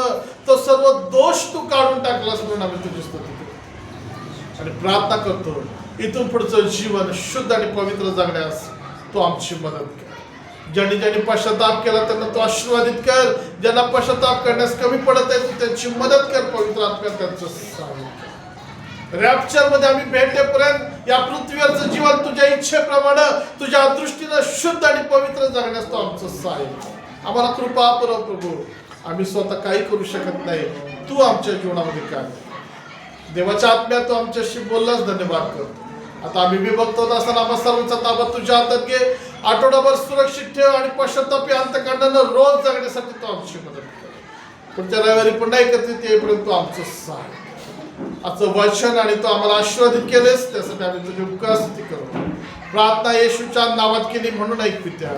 तो सर्व दोष तू काढून टाकलास म्हणून आम्ही तुझी स्तुती करतो आणि प्रार्थना करतो इथून पुढचं जीवन शुद्ध आणि पवित्र जगण्यास तू आमची मदत कर. ज्यांनी ज्यांनी पश्चाताप केला त्यांना तू आशीर्वादित कर. ज्यांना पश्चाताप करण्यास कमी पडत आहे तू त्यांची मदत कर. पवित्र आत्म्यात त्यांचं सहाय्य कर. रॅप्चर मध्ये आम्ही भेटेपर्यंत या पृथ्वीवरचं जीवन तुझ्या इच्छेप्रमाणे तुझ्या दृष्टीनं शुद्ध आणि पवित्र जगण्यास तो आमचं सहाय्य. आम्हाला कृपा पुरव प्रभू. आम्ही स्वतः काही करू शकत नाही, तू आमच्या जीवनामध्ये काय. देवाच्या आत्म्यात तू आमच्याशी बोललास, धन्यवाद करतो. आता आम्ही विभक्त होत असताना आम्हा सर्वांचा ताबा तुझ्या हातात घे. आठवडाभर सुरक्षित ठेव आणि पश्चातापी अंतःकरणानं रोज जगण्यासाठी तू आमची मदत कर. पुढच्या रविवारी पुन्हा एकत्रित येईपर्यंत तू आमचं सहाय्य. आजचं वचन आणि तो आम्हाला आशीर्वादित केलेस त्यासाठी आम्ही तुझी उपकार स्तुती करू. प्रार्थना येशूच्या नावात केली म्हणून ऐक पित्या.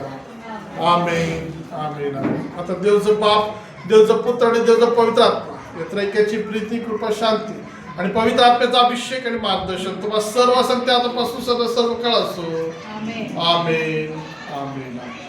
आमेन आमेन आमेन. आता देवचं बाप, देवचं पुत्र आणि देवचं पवित्र आत्मा या त्रैक्याची प्रीती, कृपा, शांती आणि पवित्र आत्म्याचा अभिषेक आणि मार्गदर्शन तुम्हाला सर्व संगती आतापासून सदा सर्व काळ असो. आमेन आमेन आमेन.